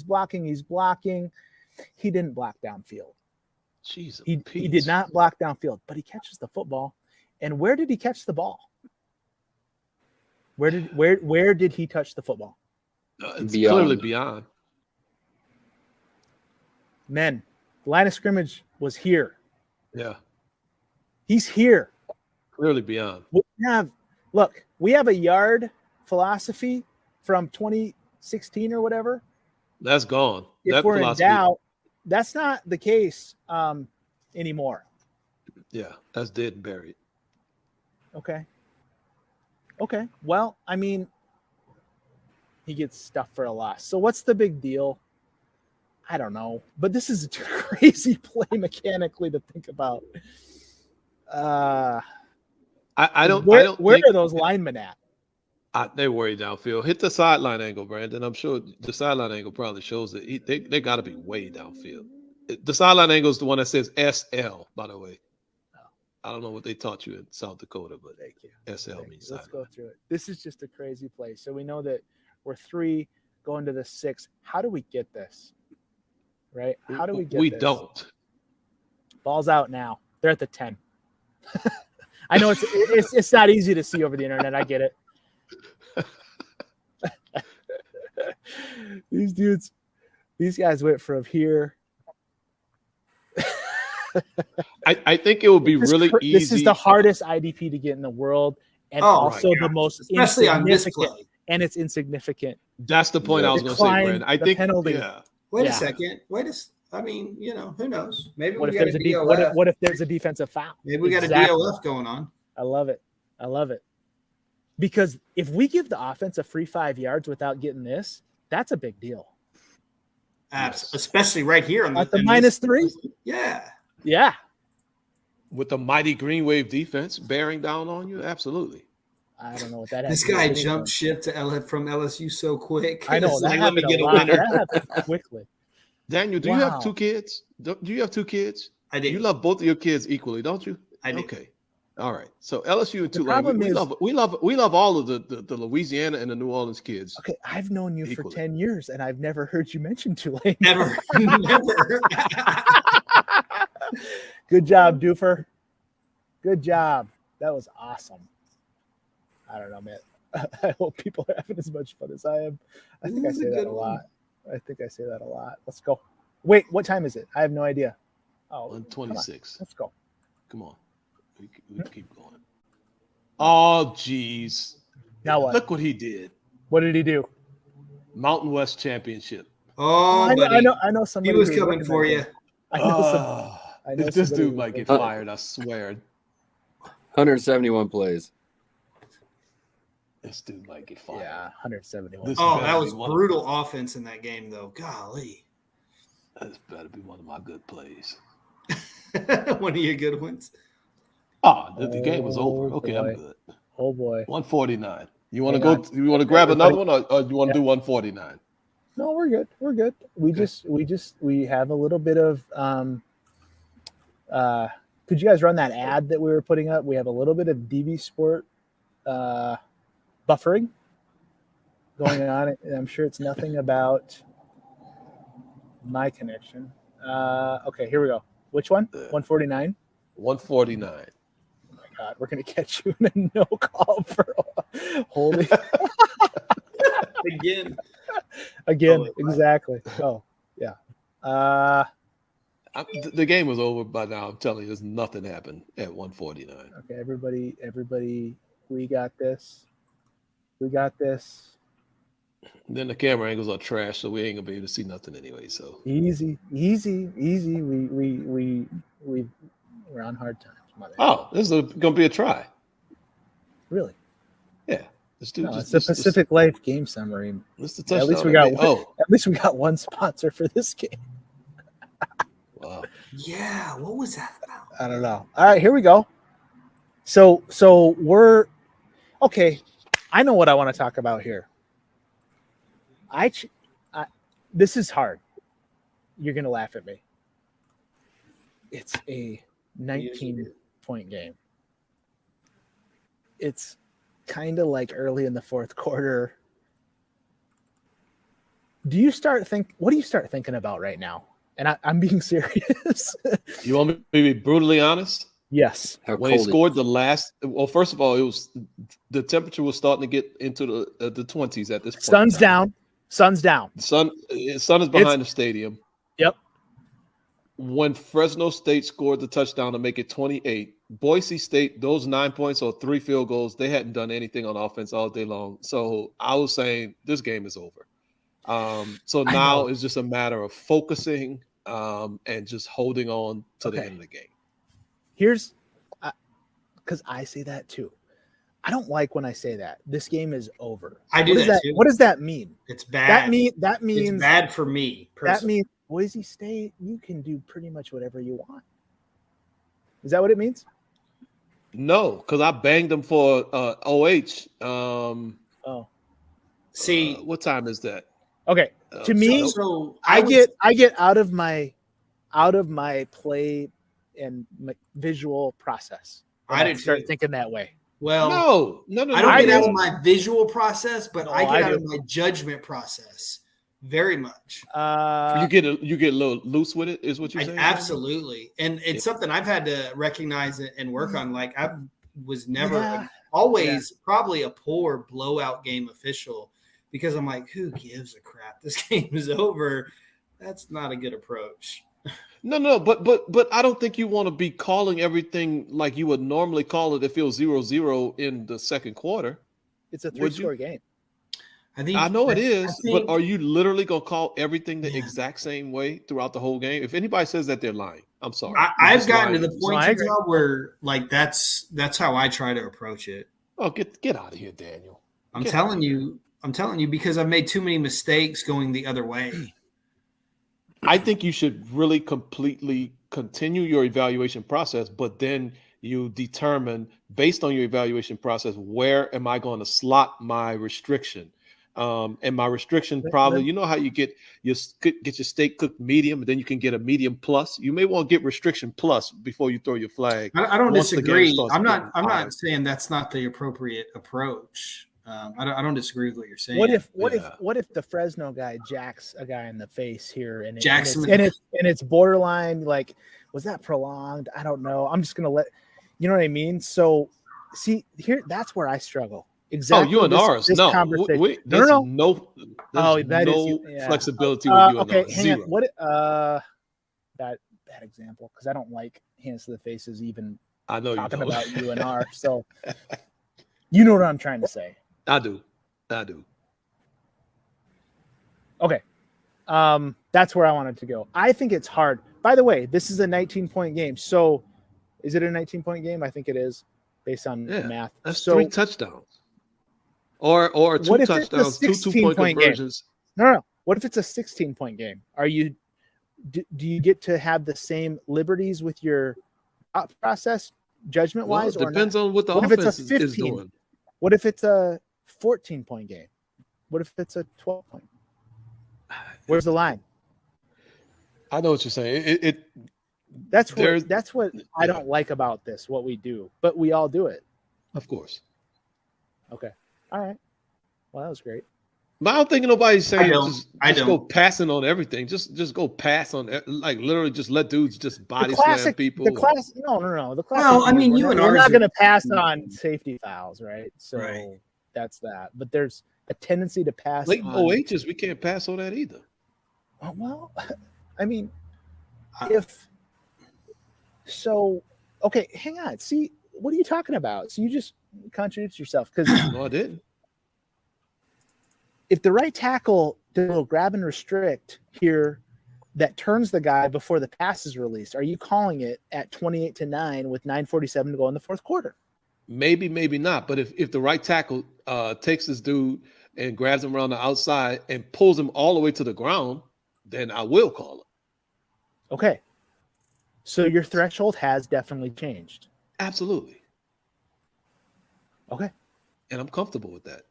didn't block downfield. Jeez, He did not block downfield, but he catches the football. And where did he catch the ball? Where did he touch the football? It's Beyond. clearly beyond. Men, the line of scrimmage was here. Yeah. He's here. Clearly beyond. We have a yard philosophy from 2016 or whatever. That's gone. If That we're in philosophy- doubt, that's not the case anymore. Yeah, that's dead and buried. Okay. Well, I mean, he gets stuff for a loss. So what's the big deal? I don't know. But this is a crazy play mechanically to think about. I don't. Where I don't are think those linemen at? they worry downfield. Hit the sideline angle, Brandon. I'm sure the sideline angle probably shows that they got to be way downfield. The sideline angle is the one that says SL, by the way. I don't know what they taught you in South Dakota, but Thank you. SL Thank means you. Let's sideline. go through it. This is just a crazy play. So we know that we're 3 going to the 6. How do we get this? Right? How do we get We this? don't. Ball's out now. They're at the 10. I know it's not easy to see over the internet. I get it. These guys went from here. I think it would be really easy. This is the hardest IDP to get in the world, and Oh, also my the gosh. most Especially on this insignificant. play. and it's insignificant. That's the point I was going to say, Decline Brandon. I the think penalty. yeah. Wait Yeah. a second. I mean, who knows? Maybe What we if got there's a a DOF. what if there's a defensive foul? Maybe we got Exactly. a DOF going on. I love it. I love it. Because if we give the offense a free 5 yards without getting this, that's a big deal. Yes. Especially right here on At the -3? Yeah. Yeah. With the mighty Green Wave defense bearing down on you, absolutely. I don't know what that This has to do guy with jumped anything. ship to from LSU so quick. I know It's that like, let me happened get a a lot. winner. That happened quickly. Daniel, do you Wow. have 2 kids? Do you have 2 kids? I did. You love both of your kids equally, don't you? I do. Okay. All right. So LSU and The Tulane, problem is- we love all of the Louisiana and the New Orleans kids. Okay, I've known you Equally. for 10 years and I've never heard you mention Tulane. Never. Never. Good job, Doofer. Good job. That was awesome. I don't know, man. I hope people are having as much fun as I am. I think I This is a say that good a one. lot. I think I say that a lot. Let's go. Wait, what time is it? I have no idea. Oh, come on. 126. Let's go. Come on. We keep going. Oh, geez. Now what? Look what he did. What did he do? Mountain West Championship. Oh, I buddy. know somebody He was who's coming looking for at you. that. I know some, Ah, I know this somebody dude who's might get looking- fired, I swear. 171 plays. This dude might get fired. Yeah, 171. This- Oh, better that be was one of- brutal offense in that game, though. Golly. This better be one of my good plays. One of your good ones. Oh, the game was over. Oh, Okay, boy. I'm good. Oh boy. 149. You want to Hang go? on. You want to grab Everybody- another one, or you want to do 149? No, we're good. We're good. We have a little bit of could you guys run that ad that we were putting up? We have a little bit of DB Sport buffering going on. And I'm sure it's nothing about my connection. Okay, here we go. Which one? 149. 149. Oh my God, we're gonna catch you in a no call for holding Again. again. Oh, wow. Exactly. Oh yeah. The game was over by now. I'm telling you, there's nothing happened at 149. Okay, everybody, we got this. We got this. Then the camera angles are trash, so we ain't gonna be able to see nothing anyway. So Easy. We're on hard times. My bad. this is gonna be a try. Really? Yeah, let's do. No, just, it's the Pacific Life game summary. Let's the At least touchdown we got and they- one. At least we got one sponsor for this game. wow. Yeah. What was that about? I don't know. All right, here we go. So we're okay. I know what I want to talk about here. This is hard. You're gonna laugh at me. It's a 19-point game. It's kind of like early in the fourth quarter. What do you start thinking about right now? And I'm being serious. You want me to be brutally honest? Yes. How When he cold scored the last, well, first of all, it was the temperature was starting to get into the 20s at this point. Sun's down. Sun's down. The sun is behind the stadium. Yep. When Fresno State scored the touchdown to make it 28, Boise State, those 9 points or 3 field goals, they hadn't done anything on offense all day long. So I was saying this game is over. So I now know. it's just a matter of focusing and just holding on to the Okay. end of the game. Here's because I say that too. I don't like when I say that. This game is over. I do What does that too. What does that mean? It's bad. That means it's bad for me. that Personally. means Boise State, you can do pretty much whatever you want. Is that what it means? No, because I banged them for OH. Oh, See, What time is that? okay. To me, so I was- get out of my play and my visual process. when I did start too. thinking that way. well. No. I don't I get out do. of my visual process, but No, I get I out do. of my judgment process very much. You get a little loose with it, is what you're saying? Absolutely, and it's Yeah. something I've had to recognize it and work on. Like I was never Yeah. always probably a poor blowout game official because I'm like, who gives a crap? This game is over. That's not a good approach. No, but I don't think you want to be calling everything like you would normally call it if it was 0-0 in the second quarter. It's a Would you? 3-score game. I know it is, but think- are you literally gonna call everything the exact same way throughout the whole game? If anybody says that, they're lying. I'm sorry. You're I've just gotten to lying. the point I agree. now where like that's how I try to approach it. Oh, get out of here, Daniel. I'm Get telling out of here. you, because I've made too many mistakes going the other way. I think you should really completely continue your evaluation process, but then you determine based on your evaluation process, where am I going to slot my restriction? And my restriction probably, you know how you get your steak cooked medium, and then you can get a medium plus. You may want to get restriction plus before you throw your flag. I don't once the game disagree. starts I'm getting higher. not saying that's not the appropriate approach. I don't disagree with what you're saying. What Yeah. if the Fresno guy jacks a guy in the face here and Jackson- it's borderline, like, was that prolonged? I don't know. I'm just gonna let you know what I mean. So see here, that's where I struggle. Exactly. Oh, you and ours. No, conversation. there's No. there's that is- no yeah. flexibility with you and Okay, ours. hang Zero. on. What that example, because I don't like hands to the faces even I know you talking don't. about UNR. So you know what I'm trying to say. I do. Okay. That's where I wanted to go. I think it's hard. By the way, this is a 19-point game. So is it a 19-point game? I think it is based on Yeah, math. That's so 3 touchdowns. Or two what if it's a touchdowns, 2 2-point 16-point game? conversions. no. What if it's a 16-point game? Are you do you get to have the same liberties with your thought process judgment Well, wise it or depends not? on what the What if it's a offense is 15? doing. What if it's a 14-point game? What if it's a 12-point? Where's the line? I know what you're saying. That's There's- what I don't like about this, what we do, but we all do it. Of course. Okay. All right. Well, that was great. But I don't think nobody's saying don't. just I go don't. passing on everything. Just go pass on like literally just let dudes just body The slam classic, people. the class. No. The classic. Well, I mean, we're UNR we're is not a- going to pass on safety fouls, right? So Right. that's that. But there's a tendency to pass Late on. OHs, we can't pass on that either. Oh, well, I mean, I- if so, okay, hang on. See, what are you talking about? So you just contradict yourself because No, I didn't. if the right tackle does a little grab and restrict here that turns the guy before the pass is released, are you calling it at 28-9 with 9:47 to go in the fourth quarter? Maybe, maybe not. But if the right tackle takes this dude and grabs him around the outside and pulls him all the way to the ground, then I will call it. Okay. So your threshold has definitely changed. Absolutely. Okay. And I'm comfortable with that.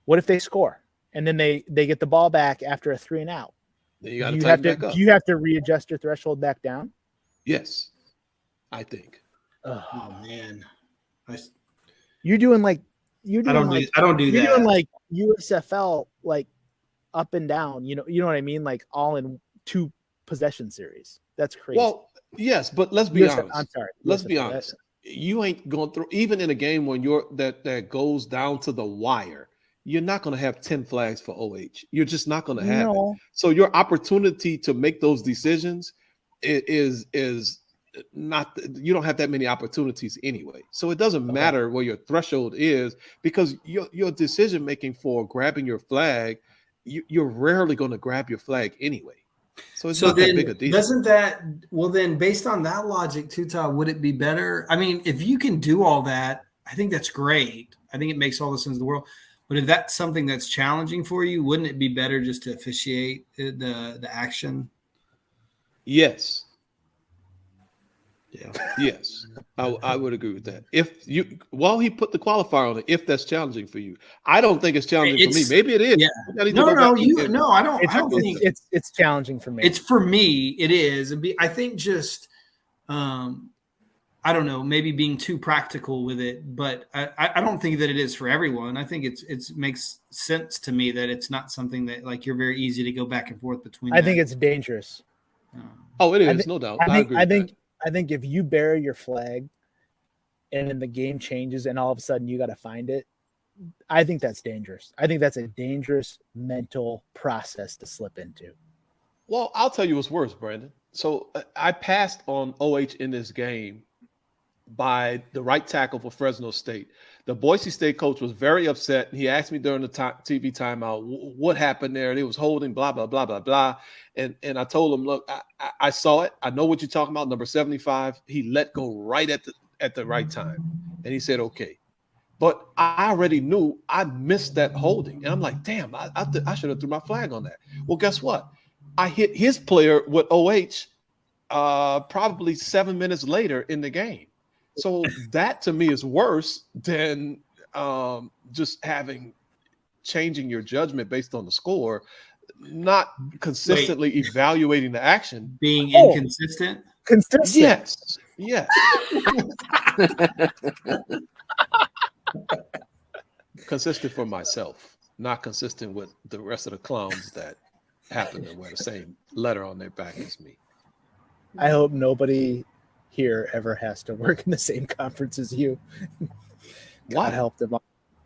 What if they score and then they get the ball back after a 3 and out? Then you got Do to you have tighten to back up. do you have to readjust your threshold back down? Yes, I think. Oh man, You're doing like you're doing I don't like do. I don't do you're that. doing like USFL, like up and down. You know what I mean? Like all in 2 possession series. That's crazy. Well, yes, but let's be USF honest. I'm sorry. Let's be USFL, honest. You ain't going through even in a game when you're that goes down to the wire. You're not going to have 10 flags for OH. You're just not going to have it. No, So your opportunity to make those decisions is not. You don't have that many opportunities anyway. So it doesn't matter where your threshold is because your decision making for grabbing your flag, you're rarely going to grab your flag anyway. So it's So not that then, big a deal. doesn't that? Well, then, based on that logic, too, Todd, would it be better? I mean, if you can do all that, I think that's great. I think it makes all the sense in the world. But if that's something that's challenging for you, wouldn't it be better just to officiate the action? Yes. Yeah. Yes. I would agree with that. If you while he put the qualifier on it, if that's challenging for you, I don't think it's challenging for me. It's- Maybe it is. yeah. I need to No, go no, back you. and- No, I don't. I don't think it's challenging for me. it's for me. It is. I think just, I don't know, maybe being too practical with it, but I don't think that it is for everyone. I think it makes sense to me that it's not something that like you're very easy to go back and forth between. I think it's dangerous. Oh, it is, I thi- no doubt. I agree with that. I think if you bury your flag and then the game changes and all of a sudden you got to find it, I think that's dangerous. I think that's a dangerous mental process to slip into. Well, I'll tell you what's worse, Brandon. So I passed on OH in this game by the right tackle for Fresno State. The Boise State coach was very upset. He asked me during the TV timeout, what happened there? They was holding, blah, blah, blah, blah, blah. And I told him, look, I saw it. I know what you're talking about. Number 75, he let go right at the right time. And he said, okay. But I already knew I missed that holding. And I'm like, damn, I should have threw my flag on that. Well, guess what? I hit his player with OH probably 7 minutes later in the game. So that to me is worse than just changing your judgment based on the score, not consistently evaluating the action. Being inconsistent. Consistent. Yes. Yes. Consistent for myself, not consistent with the rest of the clowns that happen to wear the same letter on their back as me. I hope nobody here ever has to work in the same conference as you. Why? God help them all.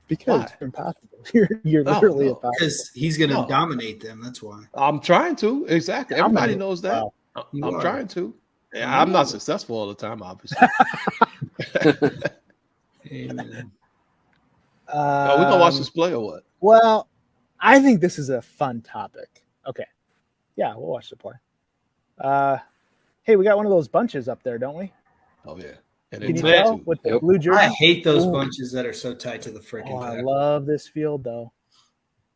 Because Why? it's impossible. You're literally no. impossible. Because he's going to No. dominate them. That's why. I'm trying to. Exactly. Everybody knows that. Wow. You I'm are. trying to. I Yeah, I'm know. not successful all the time, obviously. Amen. Are we gonna watch this play or what? Well, I think this is a fun topic. Okay. Yeah, we'll watch the play. Hey, we got one of those bunches up there, don't we? Oh yeah. And Can you Yeah. tell with the Yep. blue jersey? I hate those Ooh. bunches that are so tight to the freaking Oh, I tackle. love this field, though.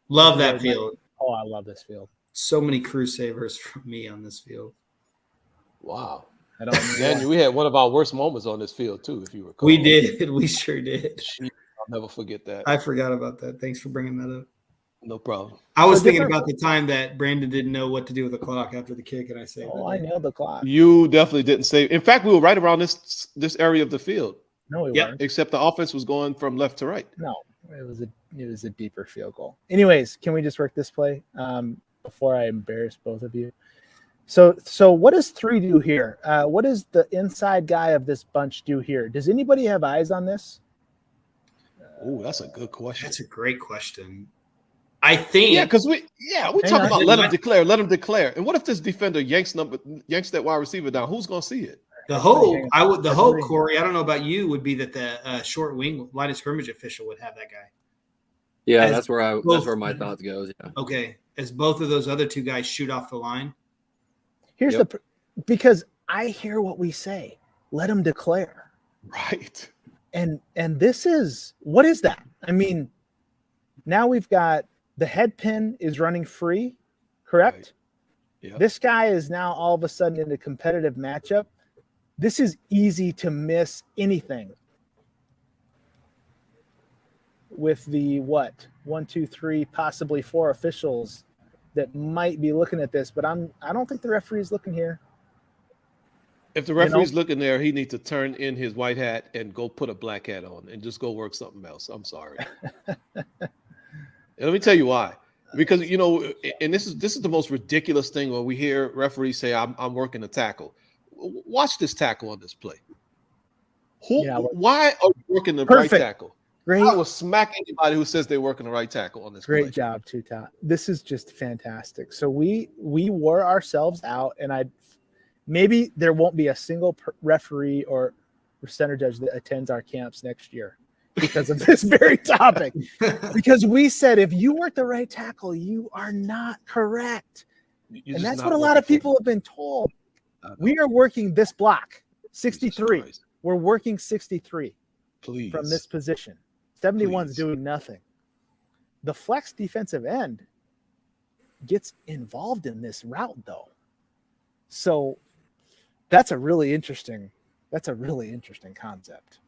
Love that field. Oh, I love this field. So many crew savers from me on this field. wow. I don't know. Daniel, we had one of our worst moments on this field too, if you recall. We did. We sure did. Jeez, I'll never forget that. I forgot about that. Thanks for bringing that up. No problem. I was So thinking different- about the time that Brandon didn't know what to do with the clock after the kick, and I saved Oh, it. I nailed the clock. You definitely didn't save. In fact, we were right around this area of the field, No, we Yep. weren't. except the offense was going from left to right. No, it was a deeper field goal. Anyways, can we just work this play before I embarrass both of you? So what does 3 do here? What does the inside guy of this bunch do here? Does anybody have eyes on this? Oh, that's a good question. That's a great question. I think Yeah, because we Hang talk on. about let him declare. And what if this defender yanks that wide receiver down? Who's gonna see it? the hope, That's hope, really- Corey, I don't know about you, would be that the short wing line of scrimmage official would have that guy. Yeah, As that's where both- my thoughts goes. Yeah. Okay, as both of those other 2 guys shoot off the line. Here's Yep. because I hear what we say. Let him declare. Right. And this is what is that? I mean, now we've got the head pin is running free, correct? Right. Yep. This guy is now all of a sudden in a competitive matchup. This is easy to miss anything with the 1, 2, 3, possibly 4 officials that might be looking at this, but I don't think the referee is looking here. If the referee's looking there, he needs to turn in his white hat and go put a black hat on and just go work something else. I'm sorry. And let me tell you why. Because and this is the most ridiculous thing when we hear referees say, "I'm working a tackle." Watch this tackle on this play. Why are you working the Perfect. right tackle? Great, I will smack anybody who says they're working the right tackle on this great play. job, Tuta. This is just fantastic. So we wore ourselves out, and maybe there won't be a single referee or center judge that attends our camps next year because of this very topic. Because we said if you work the right tackle, you are not correct. You're And just that's not what a lot of working for- people have been told. I know. We are working this block, Jesus 63. Christ. We're working 63 Please. from this position. 71's Please. doing nothing. The flex defensive end gets involved in this route, though. So that's a really interesting concept.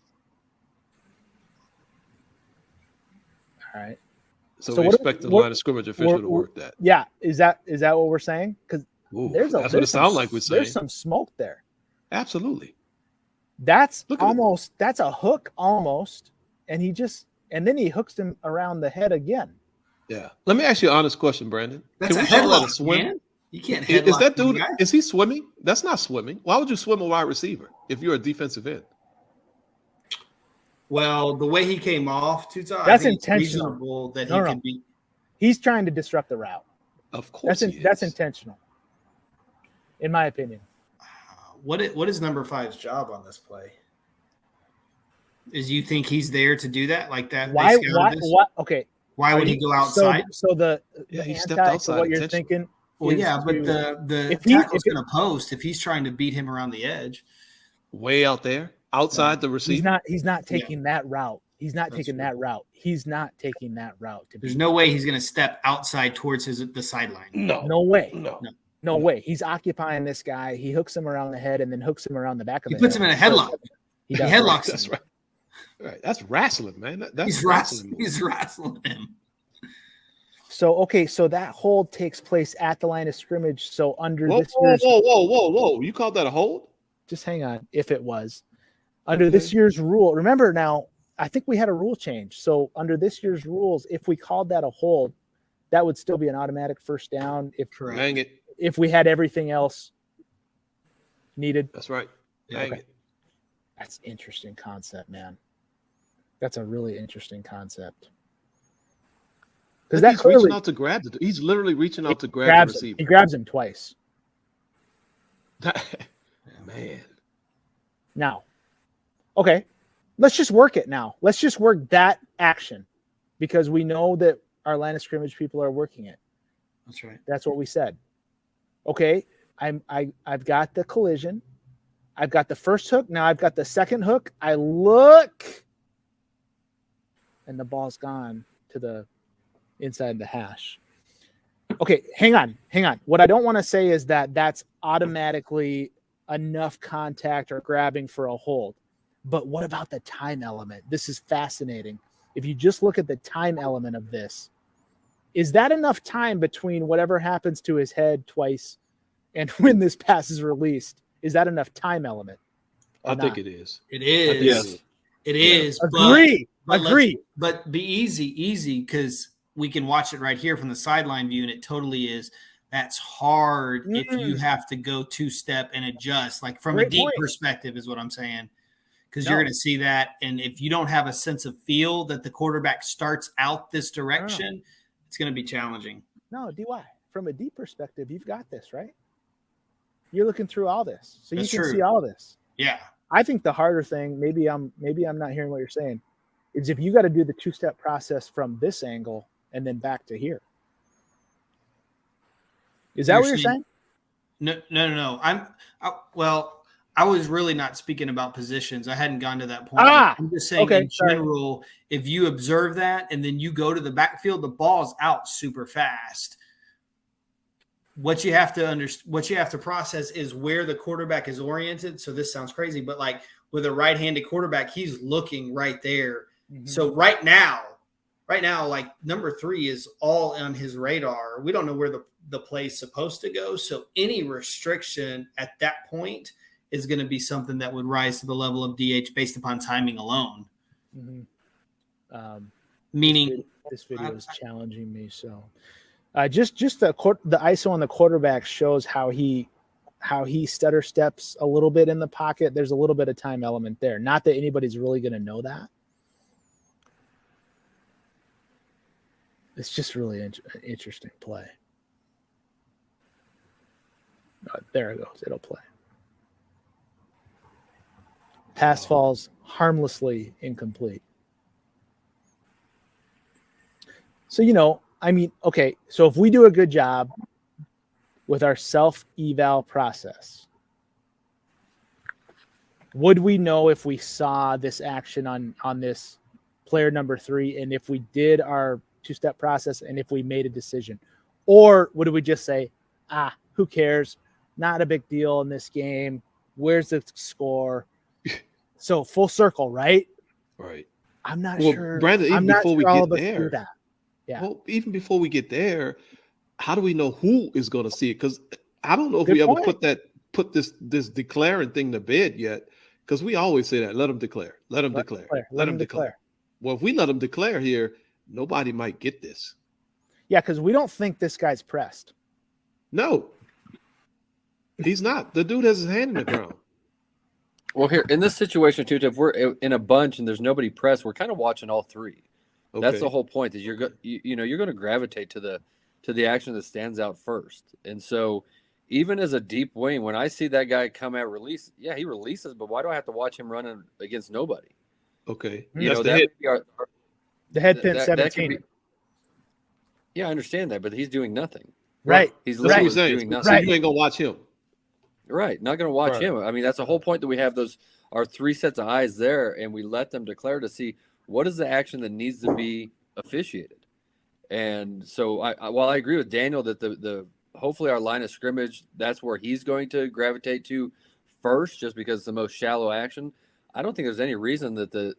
All right. So So we what- expect the what- line of scrimmage official to what- work that. Yeah. Is that what we're saying? Because Ooh, that's what it sounds like we're saying. There's some smoke there. Absolutely. That's Look at it. that's a hook almost. And then he hooks him around the head again. Yeah. Let me ask you an honest question, Brandon. That's a Can we call that headlock, a swim? man. You can't Is headlock that one dude? guy. Is he swimming? That's not swimming. Why would you swim a wide receiver if you're a defensive end? Well, the way he came off, Tuta, I That's think it's intentional. reasonable that No, he no. could be. He's trying to disrupt the route. Of course, That's intentional, in my opinion. What is number 5's job on this play? Is you think he's there to do that? Like that? Why? They scouted Why? this? What? Okay. Why Are would he you- go outside? So the Yeah, he answer stepped to outside what you're intentionally. thinking. Well, is yeah, but to- the if he- tackle's if it- going to post if he's trying to beat him around the edge. Way out there, outside the receiver. he's not taking that route. He's not That's taking true. that route. He's not taking that route. There's no way he's going to step outside towards the sideline. No way. No. No way. He's occupying this guy. He hooks him around the head and then hooks him around the back of He the puts head. him in a headlock. He He does. headlocks That's him. right. Right. That's wrestling, man. That's He's wrestling. wrestling. He's wrestling him. So okay, so that hold takes place at the line of scrimmage. So under Whoa, this whoa, year's, whoa. You called that a hold? just hang on. If it was under this year's rule, remember now, I think we had a rule change. So under this year's rules, if we called that a hold, that would still be an automatic first down. Dang it. If we had everything else needed. That's right. Dang Okay. it. That's interesting concept, man. That's a really interesting concept. Because that He's clearly reaching out to grab the. He's literally reaching out to grab the grabs him. receiver. He grabs him twice. Man. Now, okay, let's just work it now. Let's just work that action because we know that our line of scrimmage people are working it. That's right. That's what we said. Okay, I've got the collision. I've got the first hook. Now I've got the second hook. I look, and the ball's gone to the inside the hash. Okay, hang on. What I don't want to say is that that's automatically enough contact or grabbing for a hold. But what about the time element? This is fascinating. If you just look at the time element of this, is that enough time between whatever happens to his head twice and when this pass is released? Is that enough time element? I think it is. It I is. think Yes. It is. Agree. But Agree. But be easy, because we can watch it right here from the sideline view, and it totally is. That's hard if you have to go two-step and adjust, like from Great a deep point. perspective is what I'm saying. Because No. you're going to see that. And if you don't have a sense of feel that the quarterback starts out this direction, it's going to be challenging. No, DY. From a deep perspective, you've got this, right? You're looking through all this. So That's you can true. see all this. Yeah. I think the harder thing, maybe I'm not hearing what you're saying, is if you got to do the two-step process from this angle and then back to here. Is that what you're saying? No. I was really not speaking about positions. I hadn't gone to that point. Ah, I'm just saying okay, in sorry. general, if you observe that and then you go to the backfield, the ball's out super fast. What you have to process is where the quarterback is oriented. So this sounds crazy, but like with a right-handed quarterback, he's looking right there. Mhm. So right now, like number 3 is all on his radar. We don't know where the play's supposed to go. So any restriction at that point is going to be something that would rise to the level of DH based upon timing alone. Mhm. Meaning, This video is challenging me. So just the ISO on the quarterback shows how he stutter steps a little bit in the pocket. There's a little bit of time element there. Not that anybody's really going to know that. It's just really interesting play. There it goes. It'll play. Pass falls harmlessly incomplete. So, okay, so if we do a good job with our self-eval process, would we know if we saw this action on this player number 3 and if we did our two-step process and if we made a decision? Or would we just say, who cares? Not a big deal in this game. Where's the score? So full circle, right? Right. I'm not Well, sure. Brandon, even I'm not before we sure all get of us do there, that. Yeah. Well, even before we get there, how do we know who is going to see it? Because I don't know if Good we ever point. put this declaring thing to bed yet. Because we always say that, let them declare, let them declare, Let them declare. Well, if we let them declare here, nobody might get this. Yeah, because we don't think this guy's pressed. No, he's not. The dude has his hand in the ground. Well, here in this situation too, if we're in a bunch and there's nobody pressed, we're kind of watching all three. Okay. That's the whole point. Is you're going to gravitate to the action that stands out first. And so, even as a deep wing, when I see that guy come at release, yeah, he releases, but why do I have to watch him running against nobody? Okay. You That's know, the that hit. may be our, The head pin that could 17. be. Yeah, I understand that, but he's doing nothing. Right. He's That's what literally he's saying. doing So nothing. Right. you ain't gonna watch him. Right. Not going to watch Right. him. I mean, that's the whole point that we have our 3 sets of eyes there, and we let them declare to see what is the action that needs to be officiated. And so, while I agree with Daniel that the hopefully our line of scrimmage, that's where he's going to gravitate to first, just because it's the most shallow action. I don't think there's any reason that the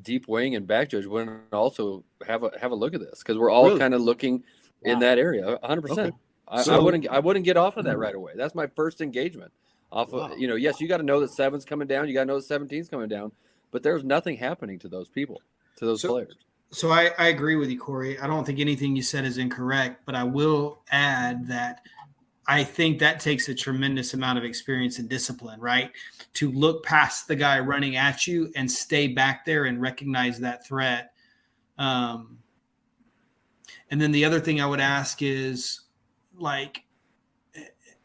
deep wing and back judge wouldn't also have a look at this, because we're all Really? kind of looking in that area. 100%. Okay. I So- wouldn't get off of that right away. That's my first engagement. Off Wow. of, yes, you got to know that 7's coming down. You got to know that 17's coming down. But there's nothing happening to those people, to those players. So I agree with you, Corey. I don't think anything you said is incorrect, but I will add that I think that takes a tremendous amount of experience and discipline, right? To look past the guy running at you and stay back there and recognize that threat. And then the other thing I would ask is, like,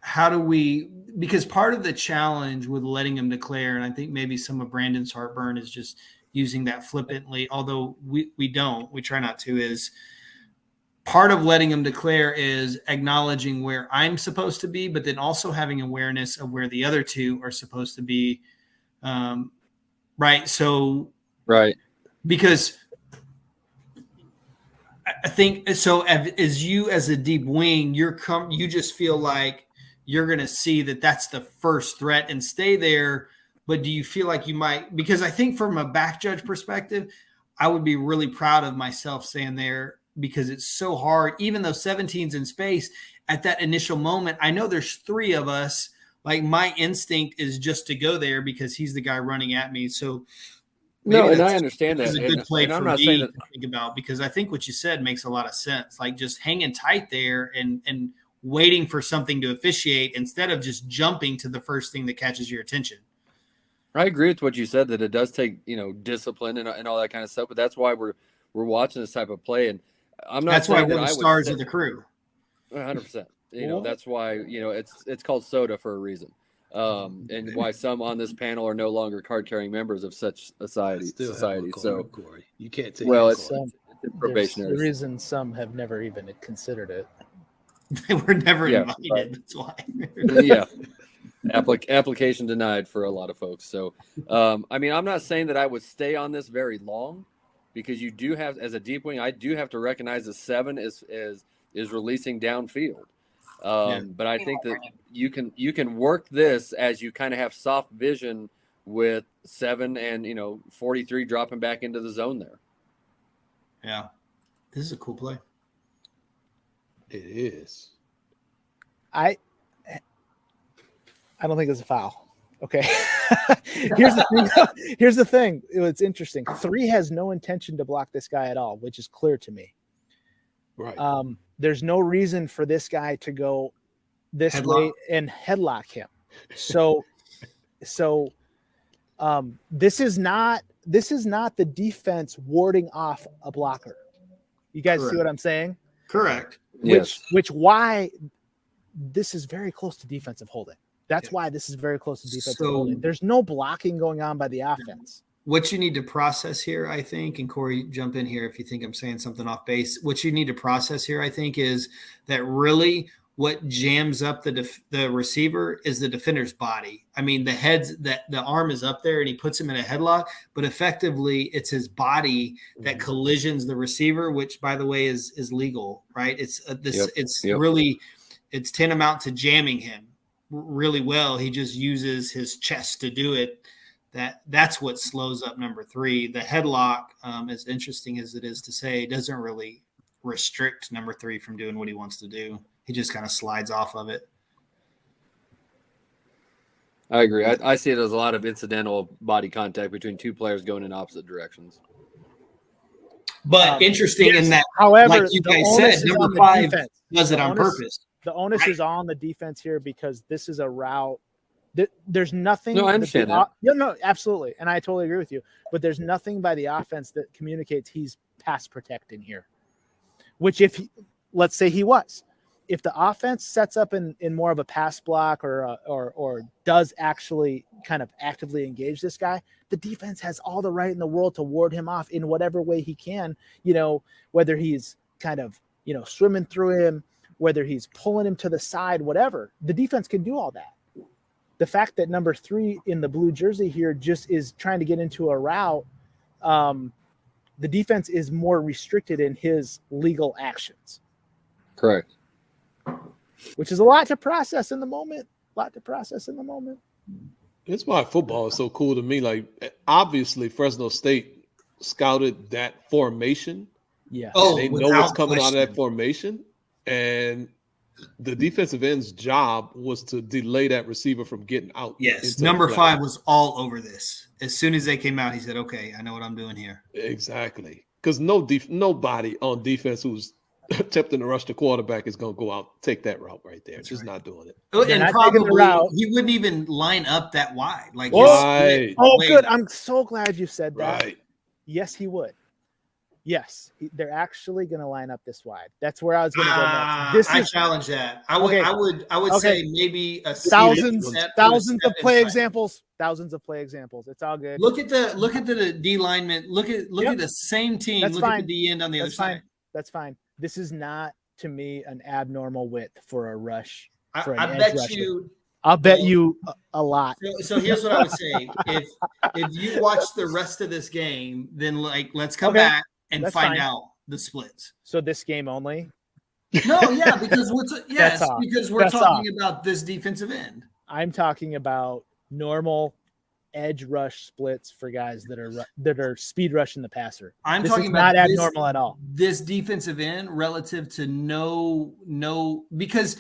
how do we – because part of the challenge with letting him declare, and I think maybe some of Brandon's heartburn is just using that flippantly, although we don't, we try not to, is part of letting him declare is acknowledging where I'm supposed to be, but then also having awareness of where the other two are supposed to be. Right. So, Right. Because I think so as you, as a deep wing, you just feel like you're going to see that that's the first threat and stay there. But do you feel like you might, because I think from a back judge perspective, I would be really proud of myself staying there, because it's so hard, even though 17's in space at that initial moment. I know there's 3 of us. Like, my instinct is just to go there because he's the guy running at me. So No, and I understand that. is a good play and for I'm not me saying to that. think about, because I think what you said makes a lot of sense. Like, just hanging tight there and waiting for something to officiate instead of just jumping to the first thing that catches your attention. I agree with what you said, that it does take, discipline and all that kind of stuff. But that's why we're watching this type of play. And I'm not That's why saying we're that the I stars would of the crew. 100%. That's why, it's called soda for a reason. And why some on this panel are no longer card-carrying members of such society. Still have Society. one So, card, Corey. You can't take well, that it's card. There's probationary. the reason some have never even considered it. They were never Yeah, invited. right. That's why. Yeah. Application denied for a lot of folks. So, I mean, I'm not saying that I would stay on this very long, because you do have, as a deep wing, I do have to recognize that 7 is releasing downfield. But I think that you can work this as you kind of have soft vision with 7 and 43 dropping back into the zone there. Yeah. This is a cool play. It is. I don't think it's a foul. Okay. Here's the thing. It's interesting. 3 has no intention to block this guy at all, which is clear to me. Right. There's no reason for this guy to go this way and headlock him. So this is not the defense warding off a blocker. You guys see what I'm saying? Correct. Which why this is very close to defensive holding. That's why this is very close to defensive holding. There's no blocking going on by the offense. What you need to process here, I think, and Corey, jump in here if you think I'm saying something off base. What you need to process here, I think, is that really what jams up the receiver is the defender's body. I mean, the arm is up there and he puts him in a headlock, but effectively it's his body that collisions the receiver, which, by the way, is legal, right? It's really, it's tantamount to jamming him really well. He just uses his chest to do it. That's what slows up number 3. The headlock, as interesting as it is to say, doesn't really restrict number 3 from doing what he wants to do. He just kind of slides off of it. I agree. I see it as a lot of incidental body contact between 2 players going in opposite directions. But interesting in that, however, like you guys said, number 5 does it on purpose. The onus is all on the defense here, because this is a route. There's nothing. No, I understand that. No, absolutely. And I totally agree with you. But there's nothing by the offense that communicates he's pass protecting here. Which let's say he was. if the offense sets up in more of a pass block or does actually kind of actively engage this guy, the defense has all the right in the world to ward him off in whatever way he can, whether he's kind of, swimming through him, whether he's pulling him to the side, whatever. The defense can do all that. The fact that number 3 in the blue jersey here just is trying to get into a route, the defense is more restricted in his legal actions. Correct. Which is a lot to process in the moment. It's why football is so cool to me. Like, obviously, Fresno State scouted that formation. Yeah. Oh, They know without what's coming out of question. that formation. And the defensive end's job was to delay that receiver from getting out. Yes, into the number play. 5 was all over this. As soon as they came out, he said, "Okay, I know what I'm doing here." Exactly. Because nobody on defense who's attempting to rush the quarterback is going to go out take that route right there. That's Just right. not doing it. Oh, They're and not taking the probably route. he wouldn't even line up that wide. Like, Whoa. his split Oh, way- good. I'm so glad you said that. Right. Yes, he would. Yes, they're actually going to line up this wide. That's where I was going to go next. This I is challenge that. I would. Okay. I would Okay. say maybe a thousands step of play inside. examples. Thousands of play examples. It's all good. Look at the D lineman. Look Yep. at the same team. That's Look at fine. the D end on the That's other fine. side. That's fine. This is not, to me, an abnormal width for a rush. For an I edge bet rusher. you. I'll bet Well- you a lot. So here's what I would say: if you watch the rest of this game, then let's come Okay. back and That's find fine. out the splits. So this game only. No, yeah, because That's off. we're That's talking about this defensive end. I'm talking about normal edge rush splits for guys that are speed rushing the passer. I'm This talking is about not this- abnormal at all. This defensive end relative to no because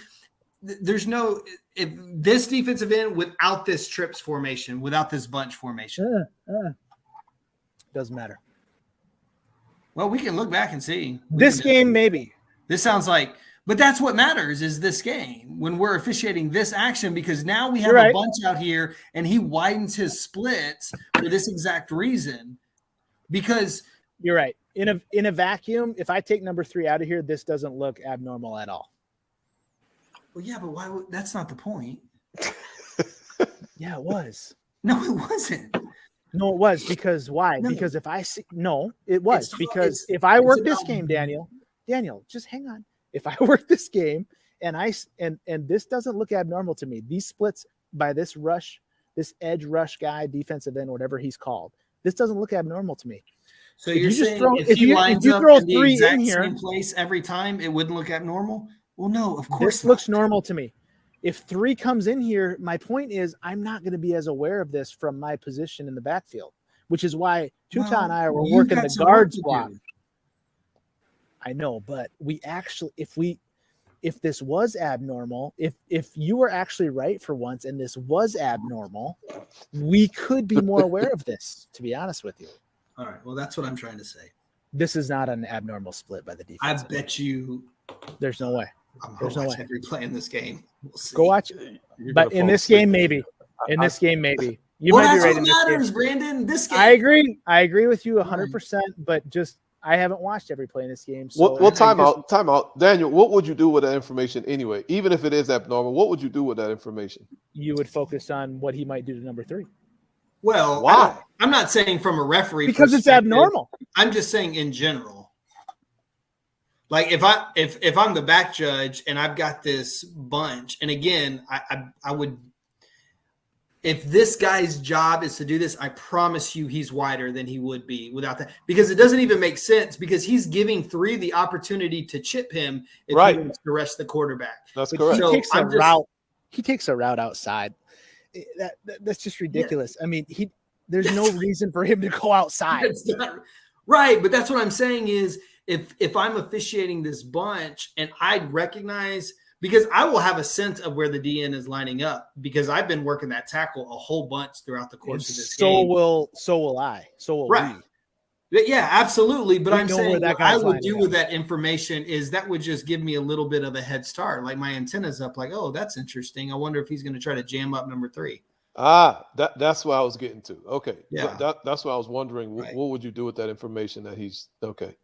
there's no if this defensive end without this trips formation, without this bunch formation. Doesn't matter. Well, we can look back and see. This game, maybe. This sounds like, but that's what matters is this game when we're officiating this action, because now we have You're right. a bunch out here and he widens his splits for this exact reason. Because You're right. In a vacuum, if I take number 3 out of here, this doesn't look abnormal at all. well, yeah, but why would that's not the point? Yeah, it was. No, it wasn't. No, it was because why? No. Because if I see, no, it was It's- because it's- if I work this about- game, Daniel, just hang on. If I work this game and this doesn't look abnormal to me, these splits by this edge rush guy, defensive end, whatever he's called, this doesn't look abnormal to me. So If you're you just saying throw- if if he you- if lines you up throw in the 3 in exact here- same place every time, it wouldn't look abnormal? Well, no, of course This not. looks normal to me. If 3 comes in here, my point is I'm not going to be as aware of this from my position in the backfield, which is why Tuta Well, and I were you've working got the some work guards to block. do. I know, but we actually, if this was abnormal, if you were actually right for once and this was abnormal, we could be more aware of this, to be honest with you. All right. Well, that's what I'm trying to say. This is not an abnormal split by the I defense. bet you There's no way. I'm There's going no to watch way. every play in this game. We'll see. Go watch. You're But gonna in fall this asleep. game, maybe. In this game, maybe. You Well, might be that's right what in this game. matters, Brandon. This game. I agree. I agree with you 100%, but just I haven't watched every play in this game. So Well, I time just- out, time out. Daniel, what would you do with that information anyway? Even if it is abnormal, what would you do with that information? You would focus on what he might do to number 3 Well, Why? I'm not saying from a referee because it's perspective. abnormal. I'm just saying in general. Like if I'm the back judge and I've got this bunch, and again, I would, if this guy's job is to do this, I promise you he's wider than he would be without that, because it doesn't even make sense, because he's giving 3 the opportunity to chip him if Right. he wants to rush the quarterback. That's But correct. So he takes a I'm just- route. He takes a route outside. That's just ridiculous. I mean, there's no reason for him to go outside. It's not- right, but that's what I'm saying is if I'm officiating this bunch and I'd recognize, because I will have a sense of where the DN is lining up, because I've been working that tackle a whole bunch throughout the And course of this so game. will I. So will Right. we. Yeah, absolutely. But We I'm know where saying that what I guy's would lining do up. with that information is that would just give me a little bit of a head start. Like my antenna's up, like, oh, that's interesting. I wonder if he's going to try to jam up number 3. That's what I was getting to. Okay. Yeah. That's what I was wondering. Right. What would you do with that information that he's okay?